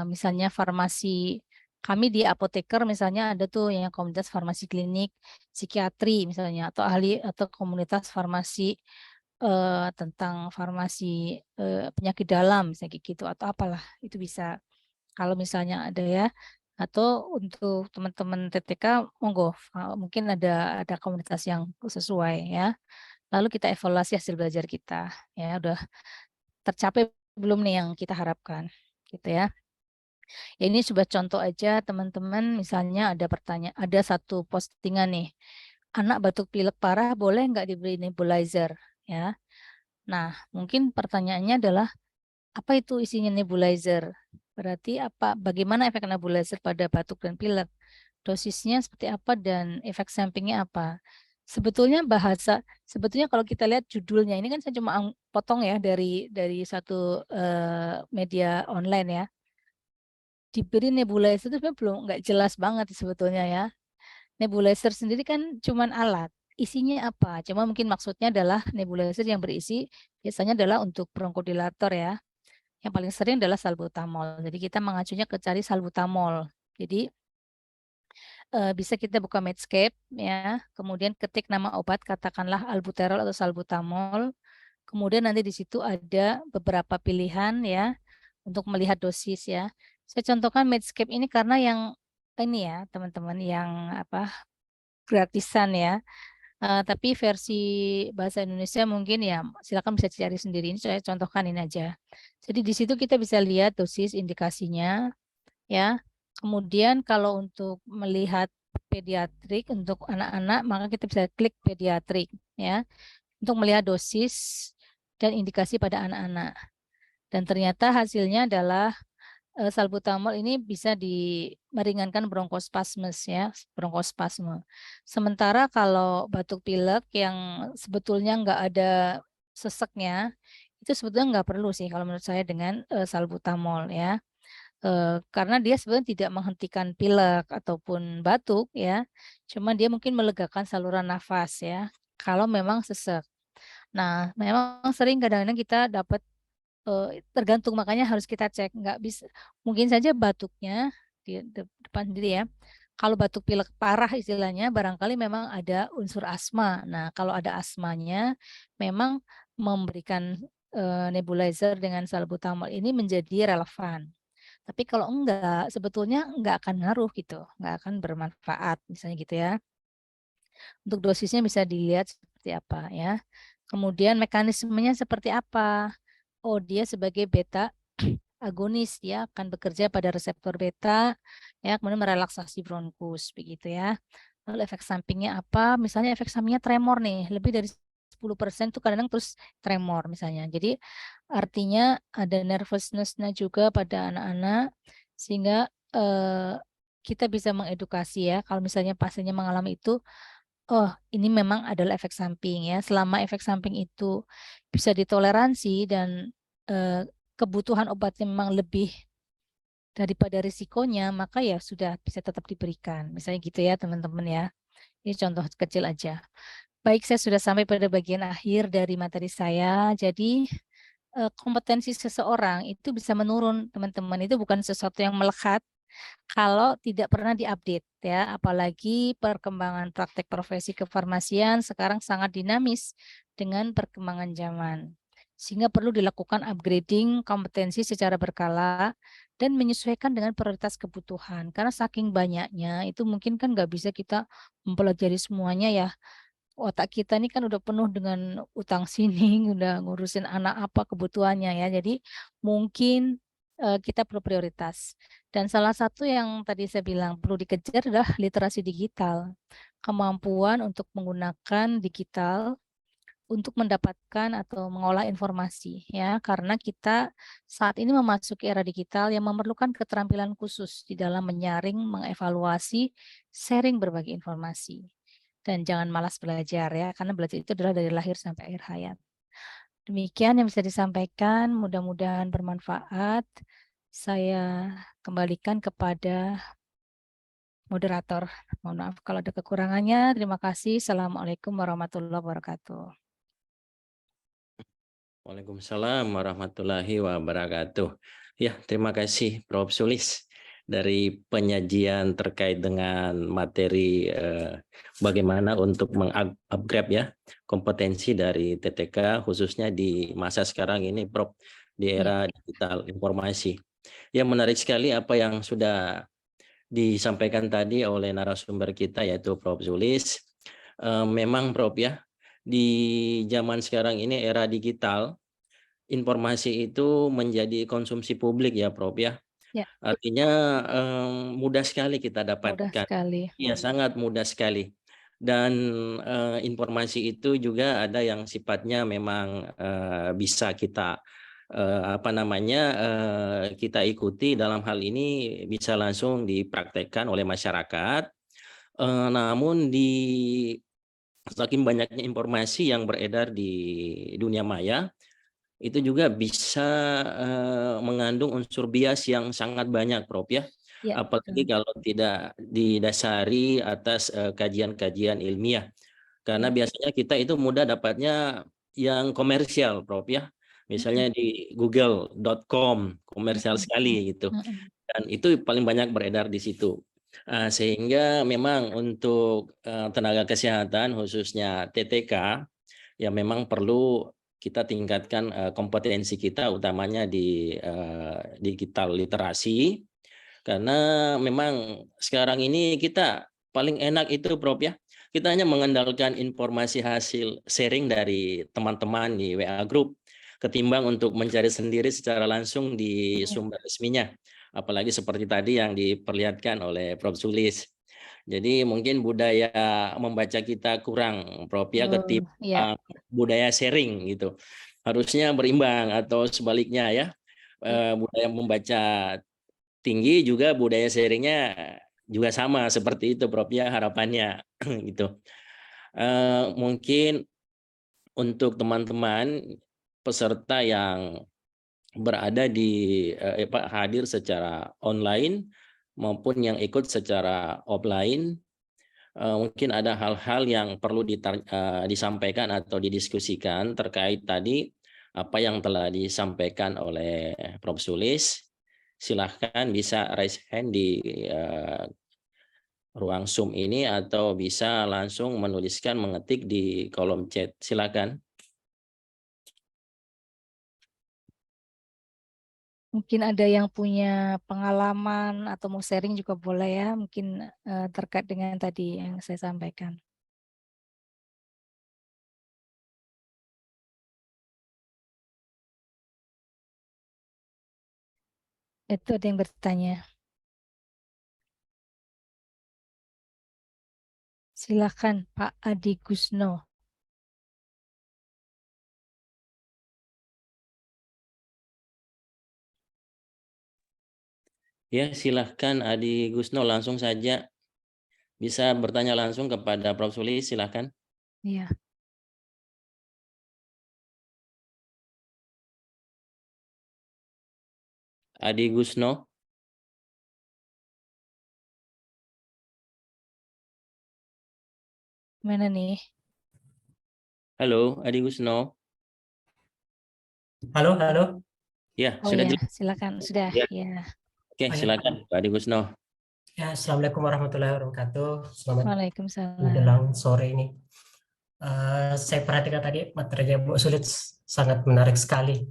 misalnya farmasi. Kami di apoteker misalnya ada tuh yang komunitas farmasi klinik, psikiatri misalnya, atau ahli atau komunitas farmasi tentang farmasi penyakit dalam misalnya kayak gitu atau apalah itu bisa. Kalau misalnya ada ya, atau untuk teman-teman TTK, monggo, mungkin ada komunitas yang sesuai ya. Lalu kita evaluasi hasil belajar kita, ya udah tercapai belum nih yang kita harapkan, gitu ya. Ya ini coba contoh aja teman-teman, misalnya ada pertanyaan, ada satu postingan nih, anak batuk pilek parah boleh nggak diberi nebulizer, ya. Nah, mungkin pertanyaannya adalah apa itu isinya nebulizer? Berarti apa? Bagaimana efek nebulizer pada batuk dan pilek? Dosisnya seperti apa dan efek sampingnya apa? Sebetulnya kalau kita lihat judulnya ini kan saya cuma potong ya dari satu media online ya. Diberi nebulizer itu sebenarnya belum nggak jelas banget sebetulnya ya. Nebulizer sendiri kan cuma alat. Isinya apa? Cuma mungkin maksudnya adalah nebulizer yang berisi biasanya adalah untuk bronkodilator ya. Yang paling sering adalah salbutamol. Jadi kita mengacunya ke cari salbutamol. Jadi bisa kita buka Medscape ya, kemudian ketik nama obat, katakanlah albuterol atau salbutamol. Kemudian nanti di situ ada beberapa pilihan ya untuk melihat dosis ya. Saya contohkan Medscape ini karena yang ini ya teman-teman yang apa gratisan ya. Tapi versi bahasa Indonesia mungkin ya silakan bisa cari sendiri. Ini saya contohkan ini aja. Jadi di situ kita bisa lihat dosis indikasinya ya. Kemudian kalau untuk melihat pediatrik untuk anak-anak maka kita bisa klik pediatrik ya untuk melihat dosis dan indikasi pada anak-anak. Dan ternyata hasilnya adalah salbutamol ini bisa meringankan bronkospasmus ya, bronkospasme. Sementara kalau batuk pilek yang sebetulnya nggak ada seseknya, itu sebetulnya nggak perlu sih kalau menurut saya dengan salbutamol ya. Karena dia sebenarnya tidak menghentikan pilek ataupun batuk ya, cuma dia mungkin melegakan saluran nafas ya, kalau memang sesek. Nah, memang sering kadang-kadang kita dapat tergantung makanya harus kita cek nggak bisa mungkin saja batuknya di depan sendiri ya kalau batuk pilek parah istilahnya barangkali memang ada unsur asma. Nah kalau ada asmanya memang memberikan nebulizer dengan salbutamol ini menjadi relevan. Tapi kalau enggak sebetulnya enggak akan ngaruh gitu, enggak akan bermanfaat misalnya gitu ya. Untuk dosisnya bisa dilihat seperti apa ya. Kemudian mekanismenya seperti apa? Oh, dia sebagai beta agonis, dia akan bekerja pada reseptor beta, ya, kemudian merelaksasi bronkus, begitu ya. Lalu efek sampingnya apa? Misalnya efek sampingnya tremor nih, lebih dari 10% tuh kadang-kadang terus tremor misalnya. Jadi artinya ada nervousness-nya juga pada anak-anak, sehingga kita bisa mengedukasi ya, kalau misalnya pasiennya mengalami itu, oh, ini memang adalah efek samping ya. Selama efek samping itu bisa ditoleransi dan kebutuhan obatnya memang lebih daripada risikonya, maka ya sudah bisa tetap diberikan. Misalnya gitu ya, teman-teman ya. Ini contoh kecil aja. Baik, saya sudah sampai pada bagian akhir dari materi saya. Jadi kompetensi seseorang itu bisa menurun, teman-teman. Itu bukan sesuatu yang melekat kalau tidak pernah diupdate ya, apalagi perkembangan praktek profesi kefarmasian sekarang sangat dinamis dengan perkembangan zaman. Sehingga perlu dilakukan upgrading kompetensi secara berkala dan menyesuaikan dengan prioritas kebutuhan. Karena saking banyaknya, itu mungkin kan nggak bisa kita mempelajari semuanya ya. Otak kita ini kan udah penuh dengan utang sining, udah ngurusin anak apa kebutuhannya ya. Jadi mungkin kita perlu prioritas. Dan salah satu yang tadi saya bilang perlu dikejar adalah literasi digital. Kemampuan untuk menggunakan digital untuk mendapatkan atau mengolah informasi ya, karena kita saat ini memasuki era digital yang memerlukan keterampilan khusus di dalam menyaring, mengevaluasi, sharing berbagi informasi. Dan jangan malas belajar ya, karena belajar itu adalah dari lahir sampai akhir hayat. Demikian yang bisa disampaikan, mudah-mudahan bermanfaat. Saya kembalikan kepada moderator. Mohon maaf kalau ada kekurangannya. Terima kasih. Assalamualaikum warahmatullahi wabarakatuh. Waalaikumsalam warahmatullahi wabarakatuh. Ya, terima kasih Prof. Sulis dari penyajian terkait dengan materi bagaimana untuk mengupgrade ya kompetensi dari TTK khususnya di masa sekarang ini, Prof, di era digital informasi. Ya, menarik sekali apa yang sudah disampaikan tadi oleh narasumber kita yaitu Prof. Sulis. Memang Prof ya, di zaman sekarang ini era digital, informasi itu menjadi konsumsi publik ya Prof ya. Ya, Artinya mudah sekali kita mudah dapatkan. sekali. Ya, sangat mudah sekali. Dan informasi itu juga ada yang sifatnya memang bisa kita kita ikuti, dalam hal ini bisa langsung dipraktekkan oleh masyarakat. Namun di saking banyaknya informasi yang beredar di dunia maya, itu juga bisa mengandung unsur bias yang sangat banyak, Prof ya. Ya, Apalagi betul. kalau tidak didasari atas kajian-kajian ilmiah. Karena Ya. biasanya kita itu mudah dapatnya yang komersial, Prof ya. Mm-mm. Misalnya di google.com, komersial Mm-mm. sekali gitu. Mm-mm. Dan itu paling banyak beredar di situ. Sehingga memang untuk tenaga kesehatan khususnya TTK ya memang perlu kita tingkatkan kompetensi kita utamanya di digital literasi, karena memang sekarang ini kita paling enak itu Prof ya, kita hanya mengandalkan informasi hasil sharing dari teman-teman di WA Group ketimbang untuk mencari sendiri secara langsung di Ya. sumber resminya, apalagi seperti tadi yang diperlihatkan oleh Prof Sulis. Jadi mungkin budaya membaca kita kurang, Prof ya, Ya. ketimbang budaya sharing gitu. Harusnya berimbang atau sebaliknya ya. Ya. Budaya membaca tinggi juga budaya sharingnya juga sama seperti itu, Prof ya, harapannya gitu. Mungkin untuk teman-teman peserta yang berada di hadir secara online maupun yang ikut secara offline, mungkin ada hal-hal yang perlu disampaikan atau didiskusikan terkait tadi apa yang telah disampaikan oleh Prof. Sulis. Silahkan bisa raise hand di ruang Zoom ini atau bisa langsung menuliskan, mengetik di kolom chat. Silakan. Mungkin ada yang punya pengalaman atau mau sharing juga boleh ya, mungkin terkait dengan tadi yang saya sampaikan. Itu ada yang bertanya. Silakan Pak Adi Gusno. Ya, silahkan Adi Gusno, langsung saja bisa bertanya langsung kepada Prof. Sulis, silahkan. Iya. Adi Gusno. Mana nih? Halo, Adi Gusno. Halo, halo. Ya, Oh sudah ya, jelas. silakan. Sudah, Ya. ya. Oke, Oh, ya. silakan Pak Adi Gusno. Ya, Assalamualaikum warahmatullahi wabarakatuh. Selamat Waalaikumsalam. menjelang sore ini. Saya perhatikan tadi materinya Bu Sulit sangat menarik sekali.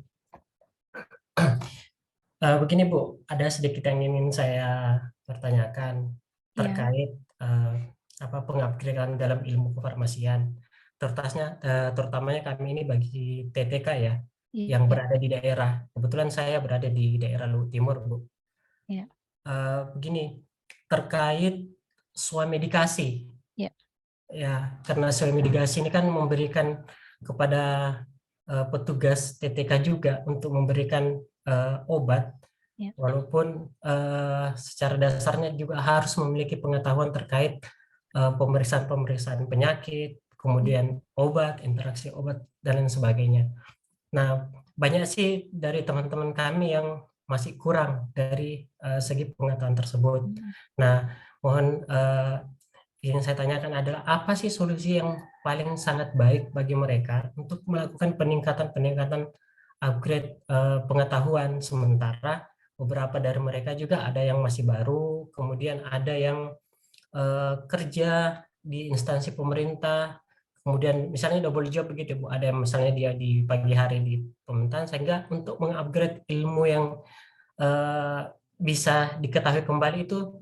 Begini Bu, ada sedikit yang ingin saya pertanyakan Ya, terkait pengupgradean dalam ilmu kefarmasian. Terutamanya kami ini bagi TTK ya, yang ya, berada di daerah. Kebetulan saya berada di daerah Luhut Timur, Bu. ya, Begini, terkait swamedikasi. ya. Ya, karena swamedikasi ini kan memberikan kepada petugas TTK juga untuk memberikan obat, Ya. walaupun secara dasarnya juga harus memiliki pengetahuan terkait pemeriksaan-pemeriksaan penyakit, kemudian obat, interaksi obat, dan lain sebagainya. Nah, banyak sih dari teman-teman kami yang masih kurang dari segi pengetahuan tersebut. Nah, mohon yang saya tanyakan adalah apa sih solusi yang paling sangat baik bagi mereka untuk melakukan peningkatan upgrade pengetahuan, sementara beberapa dari mereka juga ada yang masih baru, kemudian ada yang kerja di instansi pemerintah, kemudian misalnya double job begitu Bu, ada yang misalnya dia di pagi hari di pemerintahan, sehingga untuk mengupgrade ilmu yang bisa diketahui kembali itu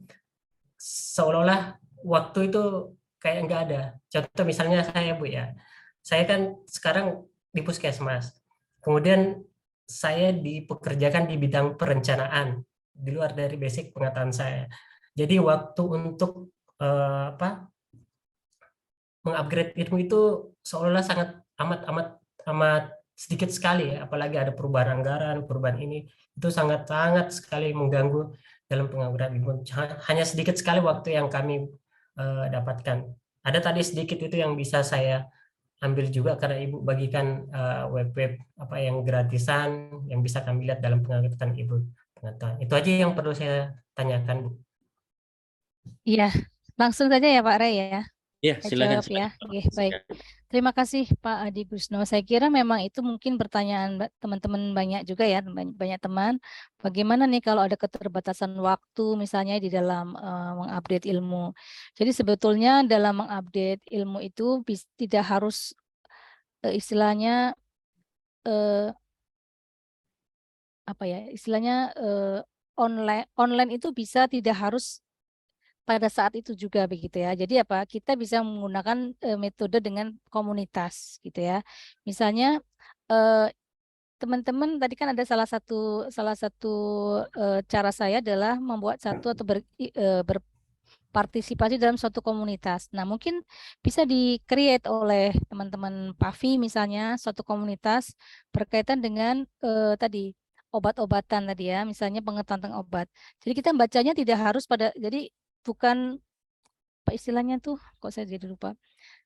seolah-olah waktu itu kayak nggak ada. Contoh misalnya saya Bu ya, saya kan sekarang di puskesmas, kemudian saya dipekerjakan di bidang perencanaan di luar dari basic pengetahuan saya. Jadi waktu untuk mengupgrade ilmu itu seolah sangat amat amat amat sedikit sekali ya, apalagi ada perubahan anggaran, perubahan ini itu sangat-sangat sekali mengganggu dalam pengupgradean ilmu. Hanya sedikit sekali waktu yang kami dapatkan. Ada tadi sedikit itu yang bisa saya ambil juga karena Ibu bagikan web-web apa yang gratisan yang bisa kami lihat dalam pengupgradean Ibu pengetahuan. Itu aja yang perlu saya tanyakan, Bu. Iya, langsung saja ya Pak Rey ya. Ya, Saya silakan. jawab ya. Oke, baik. Terima kasih Pak Adi Gusno. Saya kira memang itu mungkin pertanyaan teman-teman banyak juga ya, banyak teman. Bagaimana nih kalau ada keterbatasan waktu misalnya di dalam mengupdate ilmu. Jadi sebetulnya dalam mengupdate ilmu itu tidak harus istilahnya eh, apa ya? Istilahnya online itu bisa tidak harus pada saat itu juga begitu ya. Jadi apa? Kita bisa menggunakan metode dengan komunitas gitu ya. Misalnya eh, teman-teman tadi kan ada salah satu cara saya adalah membuat satu atau berpartisipasi dalam suatu komunitas. Nah, mungkin bisa di-create oleh teman-teman PAVI misalnya suatu komunitas berkaitan dengan tadi obat-obatan tadi ya, misalnya pengetahuan tentang obat. Jadi kita bacanya tidak harus jadi bukan apa istilahnya tuh, kok saya jadi lupa.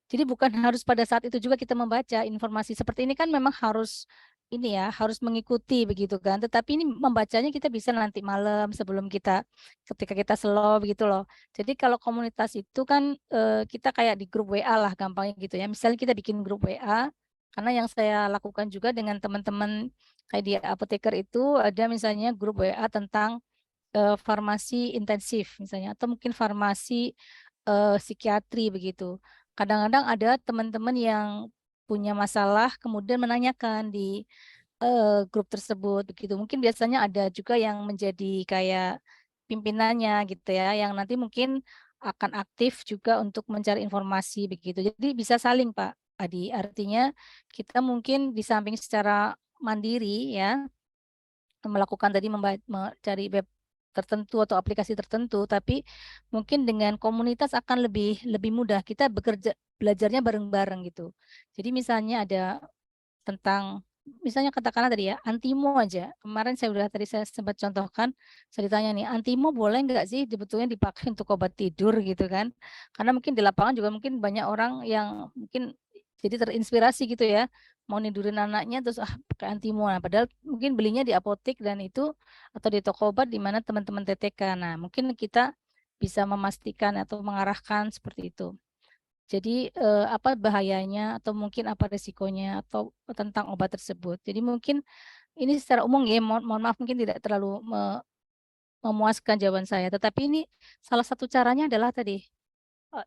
Jadi bukan harus pada saat itu juga kita membaca informasi seperti ini kan memang harus ini ya, harus mengikuti begitu kan. Tetapi ini membacanya kita bisa nanti malam sebelum ketika kita slow begitu loh. Jadi kalau komunitas itu kan kita kayak di grup WA lah gampangnya gitu ya. Misalnya kita bikin grup WA, karena yang saya lakukan juga dengan teman-teman kayak di apoteker itu ada misalnya grup WA tentang farmasi intensif misalnya atau mungkin farmasi psikiatri begitu. Kadang-kadang ada teman-teman yang punya masalah kemudian menanyakan di grup tersebut begitu. Mungkin biasanya ada juga yang menjadi kayak pimpinannya gitu ya, yang nanti mungkin akan aktif juga untuk mencari informasi begitu. Jadi bisa saling Pak Adi. Artinya kita mungkin di samping secara mandiri ya melakukan tadi mencari web tertentu atau aplikasi tertentu, tapi mungkin dengan komunitas akan lebih lebih mudah. Kita belajarnya bareng-bareng gitu. Jadi misalnya ada tentang misalnya katakanlah tadi ya antimo aja. Kemarin saya sempat contohkan, saya ditanya nih, antimo boleh nggak sih sebetulnya dipakai untuk obat tidur gitu kan? Karena mungkin di lapangan juga mungkin banyak orang yang mungkin jadi terinspirasi gitu ya, mau nidurin anaknya terus pakai antimo. Nah, padahal mungkin belinya di apotek dan itu atau di toko obat di mana teman-teman TTK. Nah, mungkin kita bisa memastikan atau mengarahkan seperti itu. Jadi apa bahayanya atau mungkin apa resikonya atau tentang obat tersebut. Jadi mungkin ini secara umum ya, mohon maaf mungkin tidak terlalu memuaskan jawaban saya. Tetapi ini salah satu caranya adalah tadi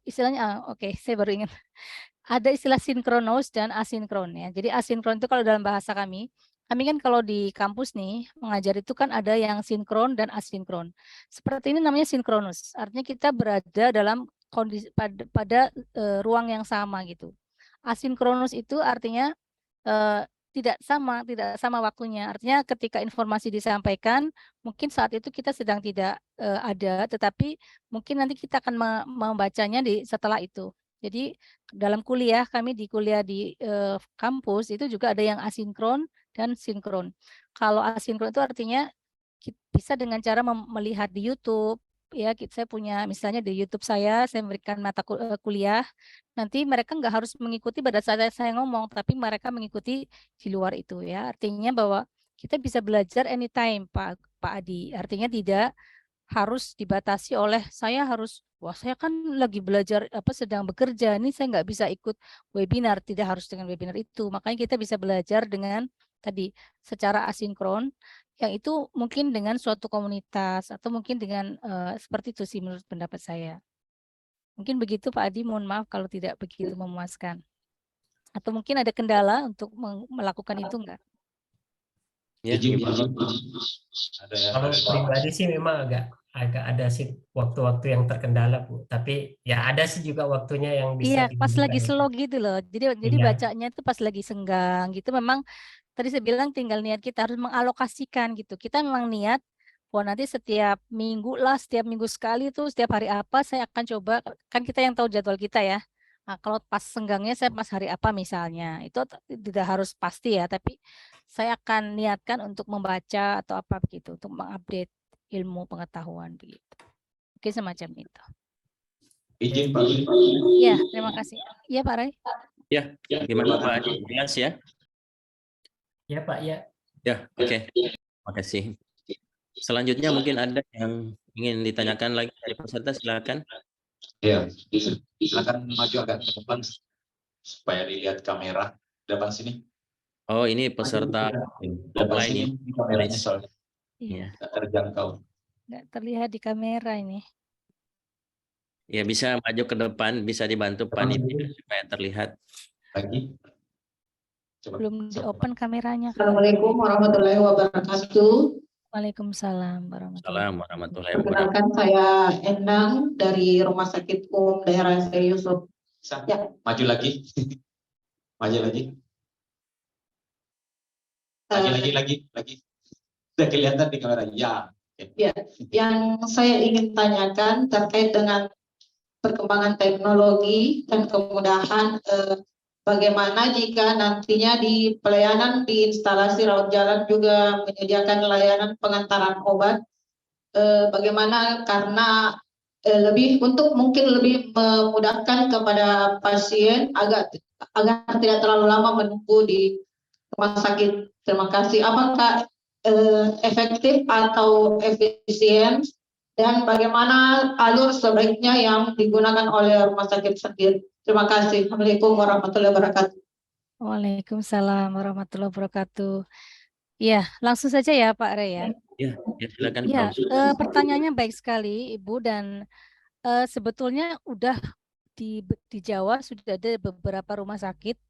istilahnya oke, saya baru ingat. Ada istilah sinkronos dan asinkron ya. Jadi asinkron itu kalau dalam bahasa kami kan kalau di kampus nih mengajar itu kan ada yang sinkron dan asinkron. Seperti ini namanya sinkronus. Artinya kita berada dalam kondisi pada ruang yang sama gitu. Asinkronus itu artinya tidak sama waktunya. Artinya ketika informasi disampaikan, mungkin saat itu kita sedang tidak ada, tetapi mungkin nanti kita akan membacanya setelah itu. Jadi dalam kuliah, kami di kuliah di kampus itu juga ada yang asinkron dan sinkron. Kalau asinkron itu artinya bisa dengan cara melihat di YouTube, ya saya punya misalnya di YouTube saya memberikan mata kuliah, nanti mereka nggak harus mengikuti pada saat saya ngomong, tapi mereka mengikuti di luar itu ya. Artinya bahwa kita bisa belajar anytime, Pak Adi. Artinya tidak harus dibatasi oleh saya harus, wah saya kan lagi belajar sedang bekerja, ini saya nggak bisa ikut webinar, tidak harus dengan webinar itu. Makanya kita bisa belajar dengan tadi secara asinkron, yang itu mungkin dengan suatu komunitas atau mungkin dengan seperti itu sih menurut pendapat saya. Mungkin begitu Pak Adi, mohon maaf kalau tidak begitu memuaskan. Atau mungkin ada kendala untuk melakukan itu enggak? Ya, Kalau pribadi sih memang agak ada sih waktu-waktu yang terkendala, Bu. Tapi ya ada sih juga waktunya yang bisa Iya, pas lagi digunakan. slow gitu loh. Jadi Iya. bacanya itu pas lagi senggang gitu. Memang tadi saya bilang tinggal niat kita harus mengalokasikan gitu. Kita memang niat, wah nanti setiap minggu lah, setiap minggu sekali tuh, setiap hari apa saya akan coba. Kan kita yang tahu jadwal kita ya. Nah, kalau pas senggangnya saya pas hari apa misalnya, itu tidak harus pasti ya. Tapi saya akan niatkan untuk membaca atau apa begitu, untuk mengupdate ilmu pengetahuan begitu. Mungkin semacam itu. Izin Pak. Ya, terima kasih. Iya Pak Ray. Ya, gimana Pak Adi? Jelas ya? Ya Pak, ya. Ya, oke. Terima kasih. Selanjutnya mungkin ada yang ingin ditanyakan lagi dari peserta, silakan. Ya, silakan maju agak ke depan supaya dilihat kamera depan sini. Oh, ini peserta Depan offline sini ya? kameranya soalnya Iya, nggak terjangkau. nggak terlihat di kamera ini. Ya, bisa maju ke depan, bisa dibantu panitia supaya terlihat. Lagi. Coba. Belum di-open kameranya. Assalamualaikum warahmatullahi wabarakatuh. Waalaikumsalam warahmatullahi Assalamualaikum warahmatullahi wabarakatuh. Perkenalkan saya Endang dari Rumah Sakit Umum Daerah Sri Yusuf. Bisa? Ya. Maju lagi. Maju lagi. Lagi. Sudah kelihatan di kamera. Ya. Ya, yang saya ingin tanyakan terkait dengan perkembangan teknologi dan kemudahan bagaimana jika nantinya di pelayanan di instalasi rawat jalan juga menyediakan layanan pengantaran obat, bagaimana karena mungkin lebih memudahkan kepada pasien agar tidak terlalu lama menunggu di rumah sakit. Terima kasih. Apakah efektif atau efisien, dan bagaimana alur sebaiknya yang digunakan oleh rumah sakit sendiri? Terima kasih. Assalamualaikum warahmatullahi wabarakatuh. Waalaikumsalam warahmatullahi wabarakatuh. Iya, langsung saja ya Pak Ray ya. Ya, silakan. Iya, Prof. pertanyaannya baik sekali Ibu, dan sebetulnya udah di Jawa sudah ada beberapa rumah sakit.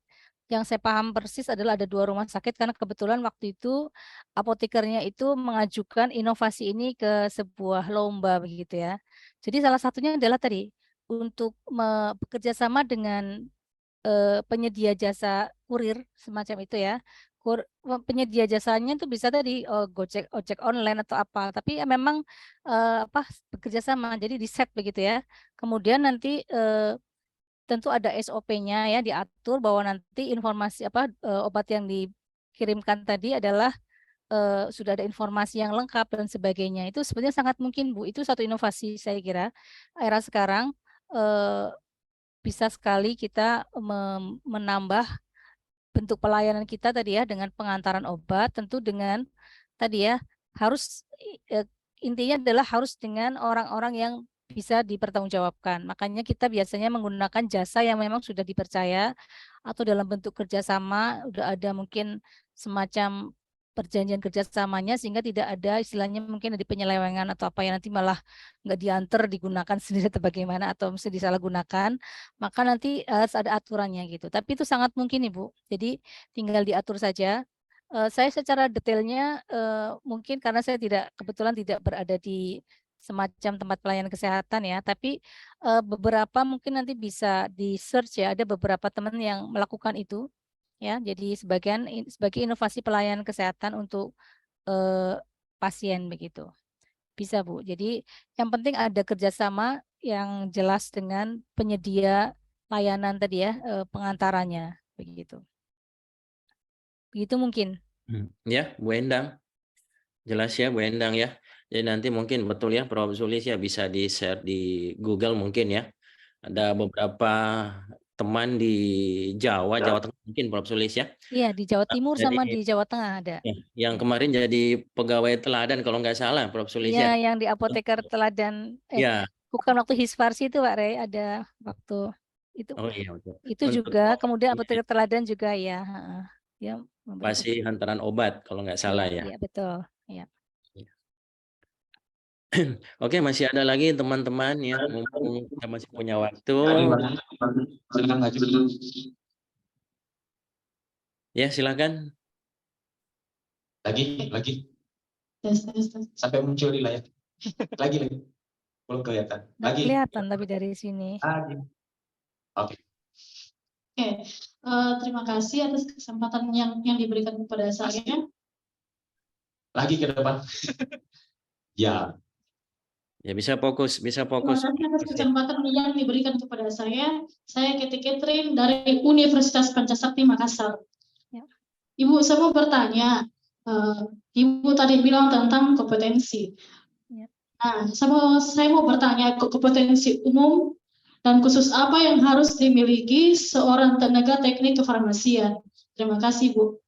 Yang saya paham persis adalah ada 2 rumah sakit karena kebetulan waktu itu apotekernya itu mengajukan inovasi ini ke sebuah lomba begitu ya. Jadi salah satunya adalah tadi untuk bekerja sama dengan penyedia jasa kurir semacam itu ya. Penyedia jasanya itu bisa tadi Gojek, ojek online atau apa. Tapi ya memang bekerja sama, jadi di set begitu ya. Kemudian nanti tentu ada SOP-nya ya, diatur bahwa nanti informasi obat yang dikirimkan tadi adalah sudah ada informasi yang lengkap dan sebagainya. Itu sebenarnya sangat mungkin Bu, itu satu inovasi saya kira era sekarang bisa sekali kita menambah bentuk pelayanan kita tadi ya dengan pengantaran obat, tentu dengan tadi ya harus intinya adalah harus dengan orang-orang yang bisa dipertanggungjawabkan. Makanya kita biasanya menggunakan jasa yang memang sudah dipercaya atau dalam bentuk kerjasama, udah ada mungkin semacam perjanjian kerjasamanya sehingga tidak ada istilahnya mungkin ada penyelewengan atau apa yang nanti malah nggak diantar digunakan sendiri atau bagaimana atau mesti disalahgunakan, maka nanti harus ada aturannya gitu. Tapi itu sangat mungkin Ibu. Jadi tinggal diatur saja. Saya secara detailnya mungkin karena saya kebetulan tidak berada di semacam tempat pelayanan kesehatan ya, tapi beberapa mungkin nanti bisa di search ya, ada beberapa teman yang melakukan itu ya, jadi sebagai inovasi pelayanan kesehatan untuk pasien begitu. Bisa Bu. Jadi yang penting ada kerjasama yang jelas dengan penyedia layanan tadi ya, pengantarannya begitu. Begitu mungkin. Ya, Bu Endang. Jelas ya Bu Endang ya. Jadi nanti mungkin betul ya Prof. Sulis ya bisa di-share di Google mungkin ya. Ada beberapa teman di Jawa Tengah mungkin Prof. Sulis ya. Iya, di Jawa Timur sama di Jawa Tengah ada. Ya, yang kemarin jadi pegawai teladan kalau nggak salah Prof. Sulis Iya, ya. yang di apoteker teladan. Ya. Bukan waktu Hisparsi itu Pak Rey, ada waktu itu. Oh iya betul. Itu juga, kemudian apoteker teladan juga ya. Ya, pasti hantaran obat kalau nggak salah ya. Iya betul. Ya. Oke, masih ada lagi teman-teman ya, mumpung kita masih punya waktu. Silakan maju dulu. Ya, silakan. Lagi. Sampai muncul di layar. Lagi. Belum kelihatan. Lagi. Kelihatan tapi dari sini. Oke. Terima kasih atas kesempatan yang diberikan kepada saya. Lagi ke depan. Ya. Ya bisa fokus. Terima kasih atas kesempatan yang diberikan kepada saya. Saya Keti Catherine dari Universitas Pancasakti Makassar. Ya. Ibu, saya mau bertanya. Ibu tadi bilang tentang kompetensi. Ya. Nah, saya mau bertanya kompetensi umum dan khusus apa yang harus dimiliki seorang tenaga teknik kefarmasian. Terima kasih, Bu.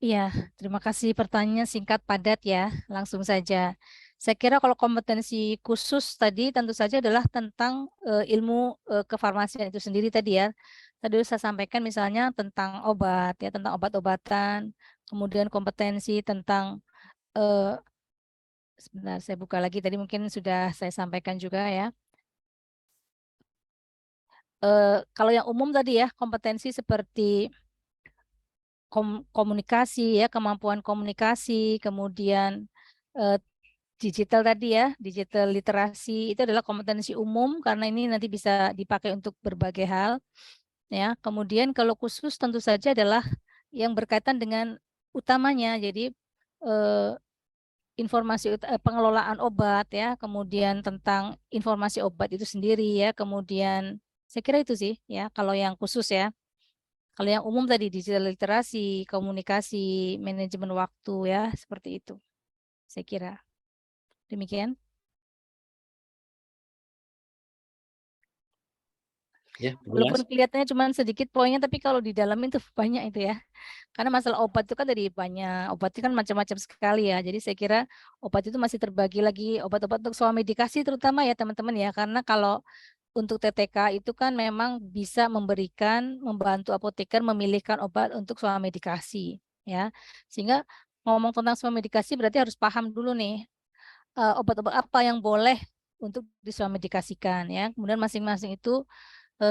Iya, terima kasih pertanyaannya singkat padat ya, langsung saja. Saya kira kalau kompetensi khusus tadi tentu saja adalah tentang ilmu kefarmasian itu sendiri tadi ya. Tadi saya sampaikan misalnya tentang obat ya, tentang obat-obatan, kemudian kompetensi tentang sebentar saya buka lagi tadi mungkin sudah saya sampaikan juga ya. Kalau yang umum tadi ya kompetensi seperti komunikasi ya, kemampuan komunikasi, kemudian digital tadi ya, digital literasi itu adalah kompetensi umum karena ini nanti bisa dipakai untuk berbagai hal ya. Kemudian kalau khusus tentu saja adalah yang berkaitan dengan utamanya, jadi informasi pengelolaan obat ya, kemudian tentang informasi obat itu sendiri ya, kemudian saya kira itu sih ya kalau yang khusus ya. Kalau yang umum tadi digital literasi, komunikasi, manajemen waktu ya, seperti itu. Saya kira. Demikian. Ya, walaupun kelihatannya cuma sedikit poinnya, tapi kalau di dalam itu banyak itu ya. Karena masalah obat itu kan dari banyak, obat itu kan macam-macam sekali ya. Jadi saya kira obat itu masih terbagi lagi, obat-obat untuk soal medikasi terutama ya teman-teman ya. Karena kalau untuk TTK itu kan memang bisa membantu apoteker memilihkan obat untuk soal medikasi ya. Sehingga ngomong tentang soal medikasi berarti harus paham dulu nih obat-obat apa yang boleh untuk disoal-medikasikan ya. Kemudian masing-masing itu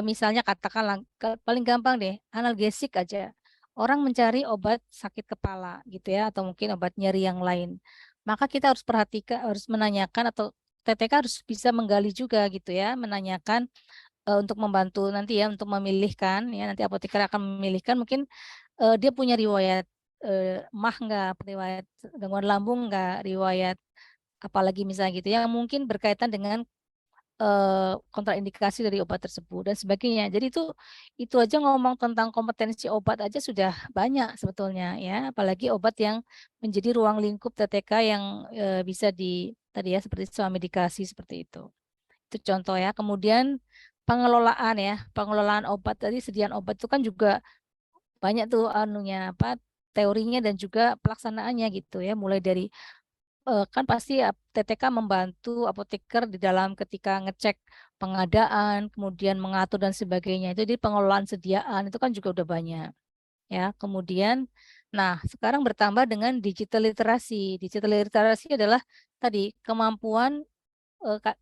misalnya katakanlah paling gampang deh analgesik aja. Orang mencari obat sakit kepala gitu ya atau mungkin obat nyeri yang lain. Maka kita harus perhatikan, harus menanyakan atau TTK harus bisa menggali juga gitu ya, menanyakan untuk membantu nanti ya untuk memilihkan ya nanti apoteker akan memilihkan mungkin dia punya riwayat MAH enggak, riwayat gangguan lambung enggak, riwayat apalagi misalnya gitu yang mungkin berkaitan dengan kontraindikasi dari obat tersebut dan sebagainya. Jadi itu aja ngomong tentang kompetensi obat aja sudah banyak sebetulnya ya, apalagi obat yang menjadi ruang lingkup TTK yang bisa tadi ya seperti soal medikasi seperti itu. Itu contoh ya. Kemudian pengelolaan obat tadi, sediaan obat itu kan juga banyak tuh teorinya dan juga pelaksanaannya gitu ya, mulai dari kan pasti TTK membantu apoteker di dalam ketika ngecek pengadaan, kemudian mengatur dan sebagainya. Itu di pengelolaan sediaan itu kan juga udah banyak. Ya, kemudian nah sekarang bertambah dengan digital literasi. Digital literasi adalah tadi kemampuan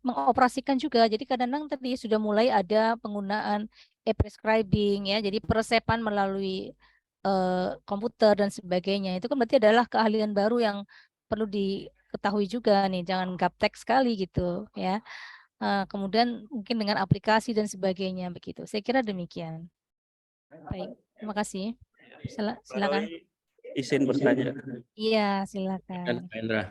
mengoperasikan juga. Jadi kadang-kadang tadi sudah mulai ada penggunaan e-prescribing ya. Jadi peresepan melalui komputer dan sebagainya. Itu kan berarti adalah keahlian baru yang perlu diketahui juga nih. Jangan gaptek sekali gitu ya. Kemudian mungkin dengan aplikasi dan sebagainya begitu. Saya kira demikian. Baik, terima kasih. Silakan. Izin bertanya. Iya, Silakan, silakan. Pak Hendra.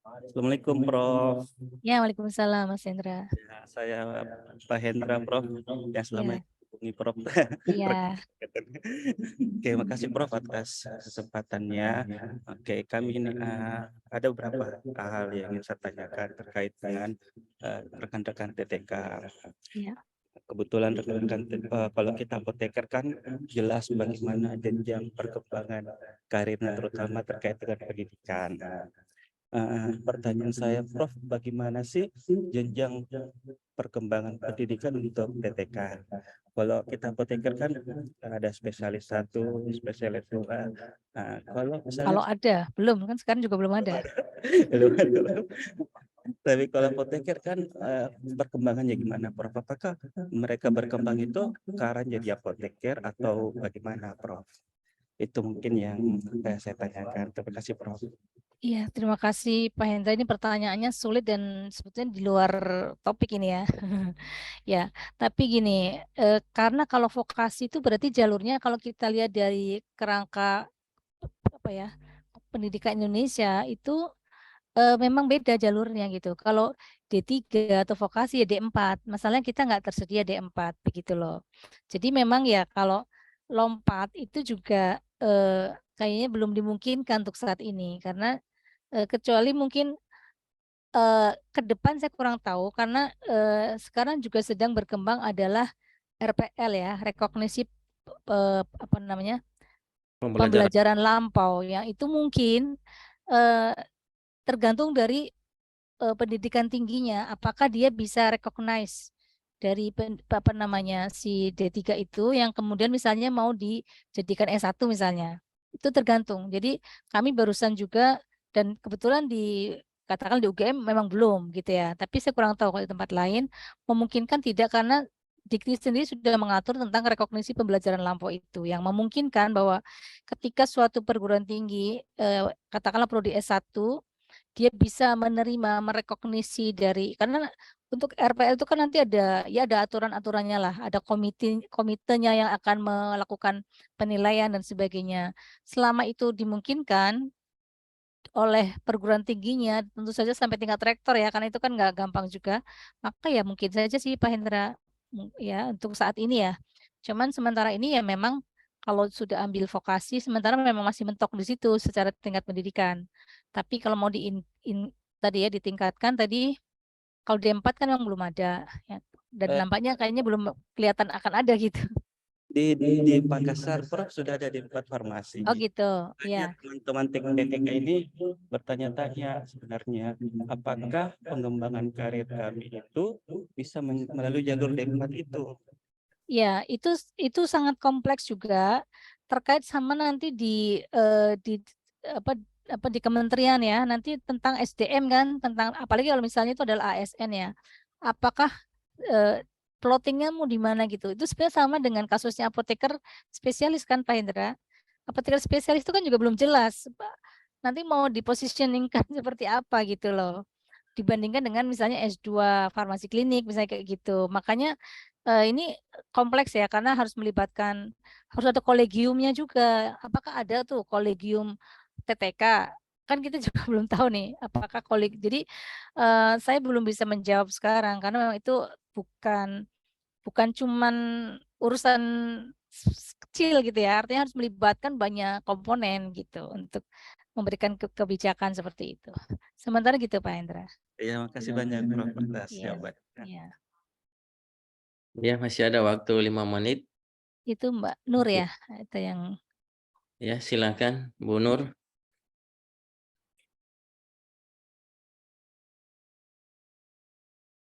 Assalamualaikum Prof. Ya, waalaikumsalam Mas Hendra. Ya, saya Pak Hendra Prof yang selama Ya, ini hubungi Prof. iya. Oke, makasih Prof atas kesempatannya. Oke, kami ini ada beberapa hal yang ingin saya tanyakan terkait dengan rekan-rekan TTK. Iya. Kebetulan rekan-rekan kalau kita apoteker kan jelas bagaimana jenjang perkembangan karirnya terutama terkait dengan pendidikan. Pertanyaan saya, Prof, bagaimana sih jenjang perkembangan pendidikan untuk TTK? Kalau kita apoteker kan ada spesialis 1, spesialis 2. Kalau misalnya Kalau ada, belum kan sekarang juga belum ada. Tapi kalau apoteker kan perkembangannya gimana, Prof? Apakah mereka berkembang itu ke arah jadi apoteker atau bagaimana, Prof? Itu mungkin yang saya tanyakan. Terima kasih, Prof. Iya, terima kasih Pak Hendra. Ini pertanyaannya sulit dan sebetulnya di luar topik ini ya. Ya, tapi gini, karena kalau vokasi itu berarti jalurnya kalau kita lihat dari kerangka apa ya pendidikan Indonesia itu memang beda jalurnya gitu. Kalau D3 atau vokasi ya D4. Masalahnya kita nggak tersedia D4 begitu loh. Jadi memang ya kalau lompat itu juga kayaknya belum dimungkinkan untuk saat ini karena kecuali mungkin ke depan saya kurang tahu karena sekarang juga sedang berkembang adalah RPL ya, rekognisi apa namanya Pembelajaran. pembelajaran lampau yang itu mungkin eh, tergantung dari pendidikan tingginya, apakah dia bisa recognize dari apa namanya si D3 itu yang kemudian misalnya mau dijadikan S1 misalnya. Itu tergantung. Jadi kami barusan juga dan kebetulan katakan di UGM memang belum gitu ya. Tapi saya kurang tahu kalau di tempat lain memungkinkan tidak karena Dikti sendiri sudah mengatur tentang rekognisi pembelajaran lampau itu yang memungkinkan bahwa ketika suatu perguruan tinggi katakanlah prodi S1 dia bisa menerima merekognisi dari karena untuk RPL itu kan nanti ada ya ada aturan-aturannya lah, ada komitenya yang akan melakukan penilaian dan sebagainya. Selama itu dimungkinkan oleh perguruan tingginya, tentu saja sampai tingkat rektor ya, karena itu kan nggak gampang juga. Maka ya mungkin saja sih Pak Hendra ya untuk saat ini ya. Cuman sementara ini ya memang kalau sudah ambil vokasi, sementara memang masih mentok di situ secara tingkat pendidikan. Tapi kalau mau tadi ya ditingkatkan tadi kalau D4 kan memang belum ada ya. Dan nampaknya kayaknya belum kelihatan akan ada gitu. Di Makassar, Prof, sudah ada di 4 farmasi. Oh gitu, Banyak ya. teman-teman TTK ini bertanya-tanya sebenarnya, apakah pengembangan karir kami itu bisa melalui jalur D4 itu? Ya, itu sangat kompleks juga terkait sama nanti di apa apa di kementerian ya, nanti tentang SDM kan, tentang apalagi kalau misalnya itu adalah ASN ya. Apakah plottingnya mau di mana gitu. Itu sebenarnya sama dengan kasusnya apoteker spesialis kan Pak Hendra. Apoteker spesialis itu kan juga belum jelas. Nanti mau dipositioningkan seperti apa gitu loh. Dibandingkan dengan misalnya S2 farmasi klinik misalnya kayak gitu. Makanya ini kompleks ya karena harus melibatkan harus ada kolegiumnya juga. Apakah ada tuh kolegium TTK? Kan kita juga belum tahu nih apakah jadi saya belum bisa menjawab sekarang karena memang itu bukan bukan cuman urusan kecil gitu ya. Artinya harus melibatkan banyak komponen gitu untuk memberikan kebijakan seperti itu. Sementara gitu Pak Hendra. Ya, makasih banyak Prof atas Iya. jawabannya. Iya. Ya, masih ada waktu 5 menit. Itu Mbak Nur ya, itu yang Ya, silakan Bu Nur.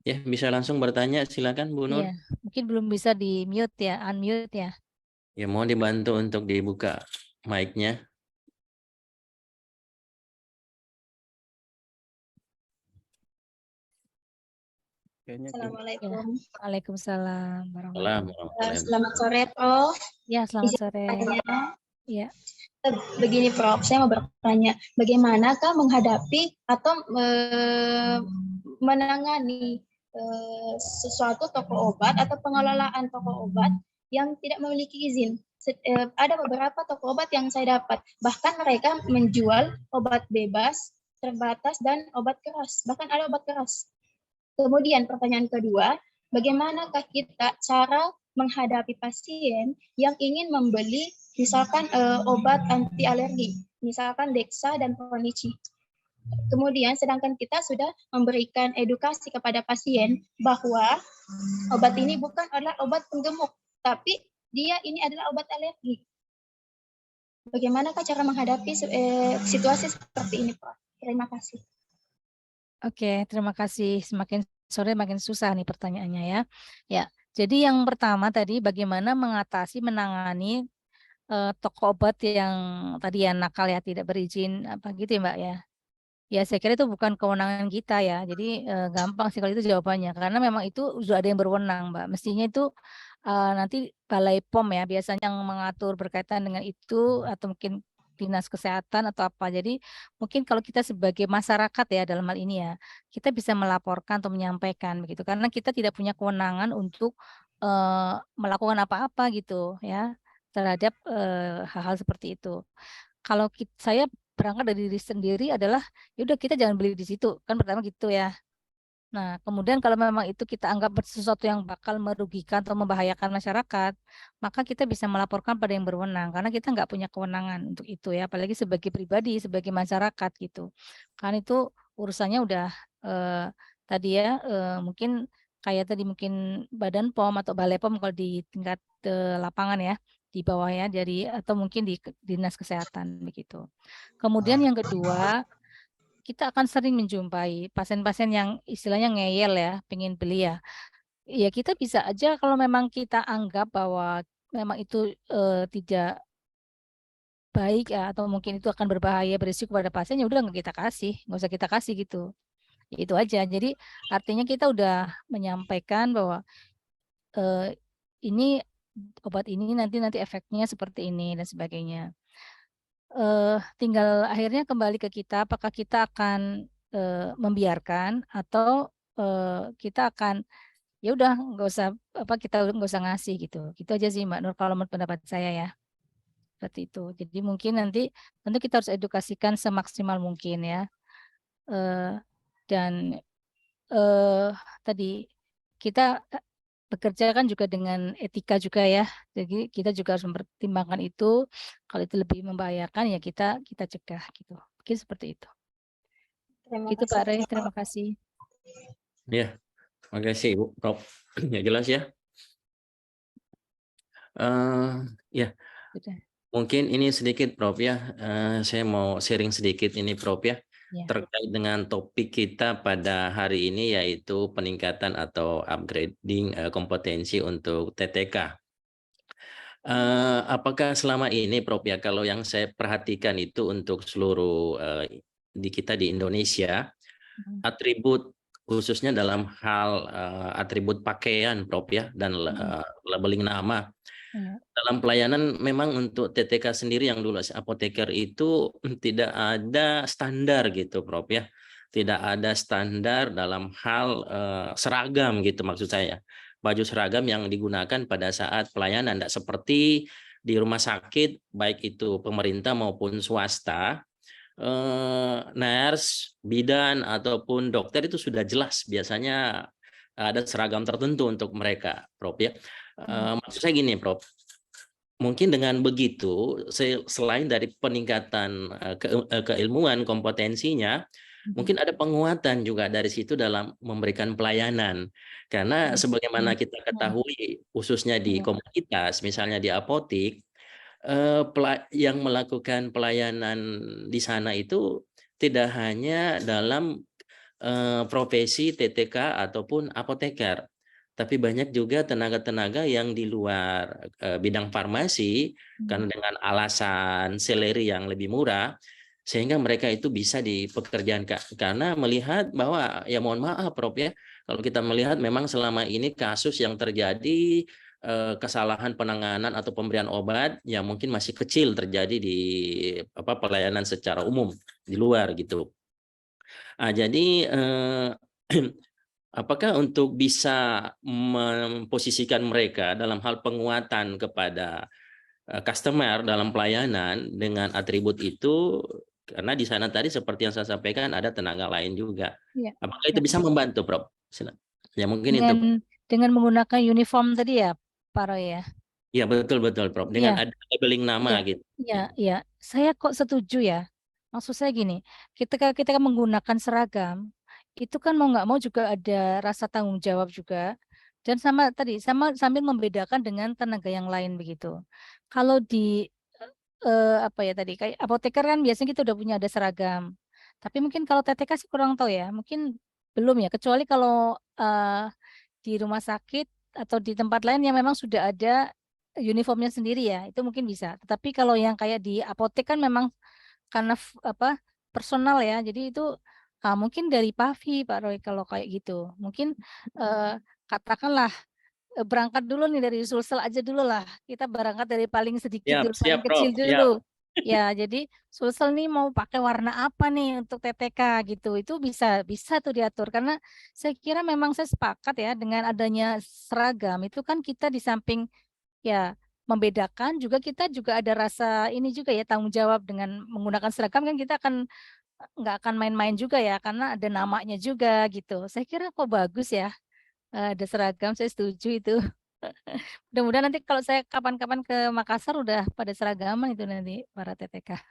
Ya, bisa langsung bertanya, silakan Bu Nur. Iya, mungkin belum bisa di mute ya, unmute ya. Ya, mau dibantu untuk dibuka mic-nya. Kayaknya tim Ya. Assalamualaikum. Waalaikumsalam warahmatullahi wabarakatuh. Selamat sore, Prof. Ya, selamat Izin sore. bertanya. Ya. Begini, Prof, saya mau bertanya, bagaimanakah menghadapi atau menangani sesuatu toko obat atau pengelolaan toko obat yang tidak memiliki izin? Ada beberapa toko obat yang saya dapat, bahkan mereka menjual obat bebas, terbatas, dan obat keras. Bahkan ada obat keras. Kemudian pertanyaan kedua, bagaimanakah kita cara menghadapi pasien yang ingin membeli misalkan obat anti alergi, misalkan Dexa dan Ponici. Kemudian sedangkan kita sudah memberikan edukasi kepada pasien bahwa obat ini bukan adalah obat penggemuk, tapi dia ini adalah obat alergi. Bagaimanakah cara menghadapi situasi seperti ini, Pak? Terima kasih. Oke, terima kasih. Semakin sore makin susah nih pertanyaannya ya. Ya, jadi yang pertama tadi bagaimana menangani toko obat yang tadi ya nakal ya, tidak berizin apa gitu ya Mbak ya. Ya saya kira itu bukan kewenangan kita ya. Jadi gampang sih kalau itu jawabannya karena memang itu sudah ada yang berwenang Mbak. Mestinya itu nanti Balai POM ya biasanya yang mengatur berkaitan dengan itu atau mungkin dinas kesehatan atau apa. Jadi mungkin kalau kita sebagai masyarakat ya dalam hal ini ya, kita bisa melaporkan atau menyampaikan begitu karena kita tidak punya kewenangan untuk melakukan apa-apa gitu ya terhadap hal-hal seperti itu. Kalau saya berangkat dari diri sendiri adalah ya udah kita jangan beli di situ kan pertama gitu ya. Nah, kemudian kalau memang itu kita anggap sesuatu yang bakal merugikan atau membahayakan masyarakat, maka kita bisa melaporkan pada yang berwenang karena kita nggak punya kewenangan untuk itu ya, apalagi sebagai pribadi, sebagai masyarakat gitu. Kan itu urusannya udah tadi ya mungkin kayak tadi mungkin Badan POM atau Balai POM kalau di tingkat lapangan ya di bawahnya jadi atau mungkin di dinas kesehatan begitu. Kemudian yang kedua kita akan sering menjumpai pasien-pasien yang istilahnya ngeyel ya, pengen beli ya. Ya kita bisa aja kalau memang kita anggap bahwa memang itu tidak baik ya, atau mungkin itu akan berbahaya berisiko pada pasien ya udah nggak usah kita kasih gitu. Ya, itu aja. Jadi artinya kita udah menyampaikan bahwa ini obat ini nanti efeknya seperti ini dan sebagainya. Tinggal akhirnya kembali ke kita apakah kita akan membiarkan atau kita akan ya udah nggak usah kita nggak usah ngasih gitu aja sih Mbak Nur kalau menurut pendapat saya ya seperti itu. Jadi mungkin nanti tentu kita harus edukasikan semaksimal mungkin ya dan tadi kita bekerja kan juga dengan etika juga ya. Jadi kita juga harus mempertimbangkan itu. Kalau itu lebih membahayakan ya kita cegah gitu. Mungkin seperti itu. Gitu Pak Rey, terima kasih. Ya, terima kasih Bu Prof. Ya jelas ya. Ya, Sudah. mungkin ini sedikit Prof ya. Saya mau sharing sedikit ini Prof ya. Ya. Terkait dengan topik kita pada hari ini yaitu peningkatan atau upgrading kompetensi untuk TTK. Apakah selama ini Prof ya kalau yang saya perhatikan itu untuk seluruh di kita di Indonesia atribut khususnya dalam hal atribut pakaian Prof ya dan labeling nama. Dalam pelayanan memang untuk TTK sendiri yang dulu apoteker itu tidak ada standar gitu Prof ya. Tidak ada standar dalam hal seragam gitu maksud saya. Baju seragam yang digunakan pada saat pelayanan tidak seperti di rumah sakit baik itu pemerintah maupun swasta. Nurse, bidan ataupun dokter itu sudah jelas biasanya ada seragam tertentu untuk mereka Prof ya. Maksud saya gini Prof, mungkin dengan begitu selain dari peningkatan keilmuan kompetensinya, mungkin ada penguatan juga dari situ dalam memberikan pelayanan. Karena sebagaimana kita ketahui khususnya di komunitas, misalnya di apotik, yang melakukan pelayanan di sana itu tidak hanya dalam profesi TTK ataupun apoteker, tapi banyak juga tenaga-tenaga yang di luar bidang farmasi karena dengan alasan salary yang lebih murah, sehingga mereka itu bisa dipekerjakan. Karena melihat bahwa, ya mohon maaf Prof ya, kalau kita melihat memang selama ini kasus yang terjadi kesalahan penanganan atau pemberian obat yang mungkin masih kecil terjadi di pelayanan secara umum di luar gitu. Jadi apakah untuk bisa memposisikan mereka dalam hal penguatan kepada customer dalam pelayanan dengan atribut itu, karena di sana tadi seperti yang saya sampaikan ada tenaga lain juga. Ya. Apakah itu bisa membantu, Prof? Ya mungkin itu. Dengan menggunakan uniform tadi ya, Pak Roy ya? Iya betul Prof. Dengan ada labeling nama gitu. Iya. Saya kok setuju ya. Maksud saya gini, ketika kita menggunakan seragam, itu kan mau nggak mau juga ada rasa tanggung jawab juga. Dan sama sambil membedakan dengan tenaga yang lain begitu. Kalau di kayak apoteker kan biasanya kita udah punya ada seragam. Tapi mungkin kalau TTK sih kurang tahu ya, mungkin belum ya. Kecuali kalau di rumah sakit atau di tempat lain yang memang sudah ada uniformnya sendiri ya, itu mungkin bisa. Tetapi kalau yang kayak di apotek kan memang karena personal ya, jadi itu mungkin dari PAVI Pak Roy kalau kayak gitu. Mungkin katakanlah berangkat dulu nih dari Sulsel aja dulu lah. Kita berangkat dari paling sedikit dulu, paling Siap, kecil Prof. dulu. Ya, jadi Sulsel nih mau pakai warna apa nih untuk TTK gitu. Itu bisa tuh diatur karena saya kira memang saya sepakat ya dengan adanya seragam itu kan kita di samping ya membedakan juga kita juga ada rasa ini juga ya tanggung jawab dengan menggunakan seragam kan kita nggak akan main-main juga ya karena ada namanya juga gitu. Saya kira kok bagus ya ada seragam, saya setuju itu. Mudah-mudahan nanti kalau saya kapan-kapan ke Makassar udah pada seragaman itu nanti para TTK.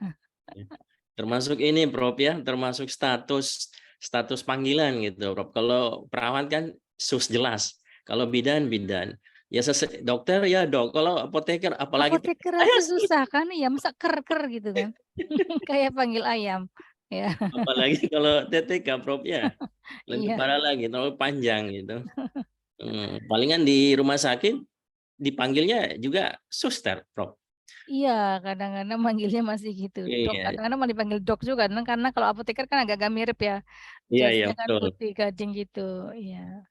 Termasuk ini Prof ya, termasuk status panggilan gitu Prof. Kalau perawat kan sus jelas, kalau bidan. Ya dokter ya dok, kalau apoteker apalagi Apoteker aja susah kan ya, masa ker gitu kan. Kayak panggil ayam. Ya. Apalagi kalau TTK Prof ya. Lebih Iya. parah lagi, terlalu panjang gitu. Palingan di rumah sakit dipanggilnya juga suster, Prof. Iya, kadang-kadang manggilnya masih gitu, dok. Iya. Kadang-kadang mau dipanggil dok juga, karena kalau apoteker kan agak-agak mirip ya. Iya, Jasnya kan betul. putih gading gitu, iya.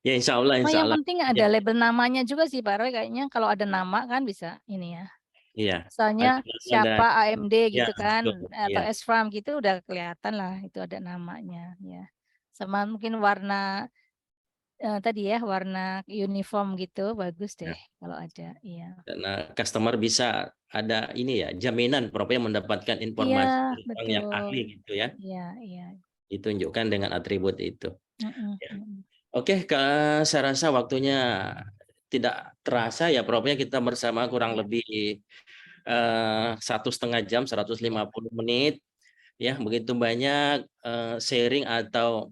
Ya insya Allah. Yang penting ada Ya. label namanya juga sih Pak Roy, kayaknya kalau ada nama kan bisa ini ya. Iya. Misalnya siapa AMD gitu Ya, kan, betul. atau Iya. SFAM gitu udah kelihatan lah itu ada namanya ya. Sama mungkin warna tadi ya, warna uniform gitu bagus deh kalau ada, iya. Karena customer bisa ada ini ya, jaminan Prof ya mendapatkan informasi yang ahli gitu ya. Iya. Ditunjukkan dengan atribut itu. Ya. Mm. Oke, saya rasa waktunya tidak terasa ya Prof ya, kita bersama kurang lebih 1,5 jam, 150 menit. Ya, begitu banyak sharing atau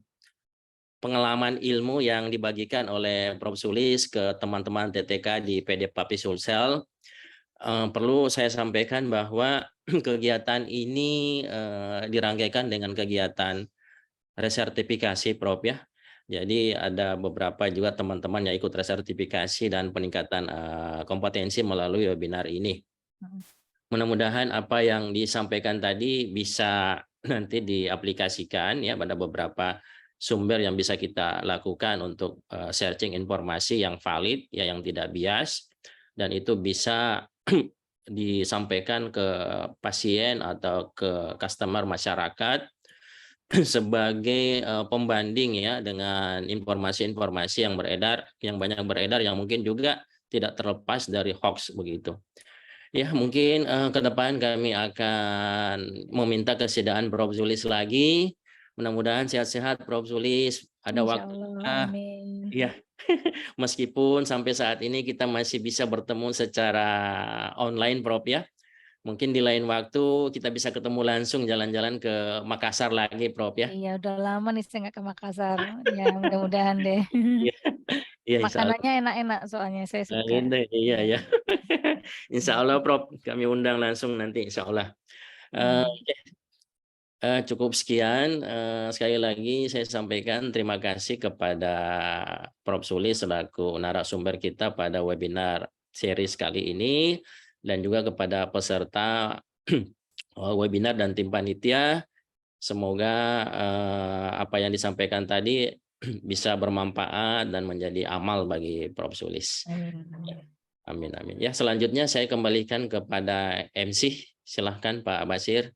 pengalaman ilmu yang dibagikan oleh Prof Sulis ke teman-teman TTK di PD PAPI Sulsel. Perlu saya sampaikan bahwa kegiatan ini dirangkaikan dengan kegiatan resertifikasi Prof ya. Jadi ada beberapa juga teman-teman yang ikut resertifikasi dan peningkatan kompetensi melalui webinar ini. Mudah-mudahan apa yang disampaikan tadi bisa nanti diaplikasikan ya pada beberapa sumber yang bisa kita lakukan untuk searching informasi yang valid ya, yang tidak bias, dan itu bisa disampaikan ke pasien atau ke customer masyarakat sebagai pembanding ya dengan informasi-informasi yang beredar, yang banyak beredar, yang mungkin juga tidak terlepas dari hoax begitu. Ya mungkin ke depan kami akan meminta kesediaan Prof Sulis lagi. Mudah-mudahan sehat-sehat Prof Sulis. Ada waktu. Amin. Ya, meskipun sampai saat ini kita masih bisa bertemu secara online Prof ya. Mungkin di lain waktu kita bisa ketemu langsung jalan-jalan ke Makassar lagi Prof ya. Iya udah lama nih saya nggak ke Makassar. Ya mudah-mudahan deh. Iya, Makanannya enak-enak soalnya saya suka. Iya ya. Insya Allah Prof, kami undang langsung nanti insya Allah. Oke. Cukup sekian. Sekali lagi saya sampaikan terima kasih kepada Prof. Sulis selaku narasumber kita pada webinar series kali ini, dan juga kepada peserta webinar dan tim panitia. Semoga apa yang disampaikan tadi bisa bermanfaat dan menjadi amal bagi Prof. Sulis. Amin, amin. Ya, selanjutnya saya kembalikan kepada MC. Silahkan Pak Basir.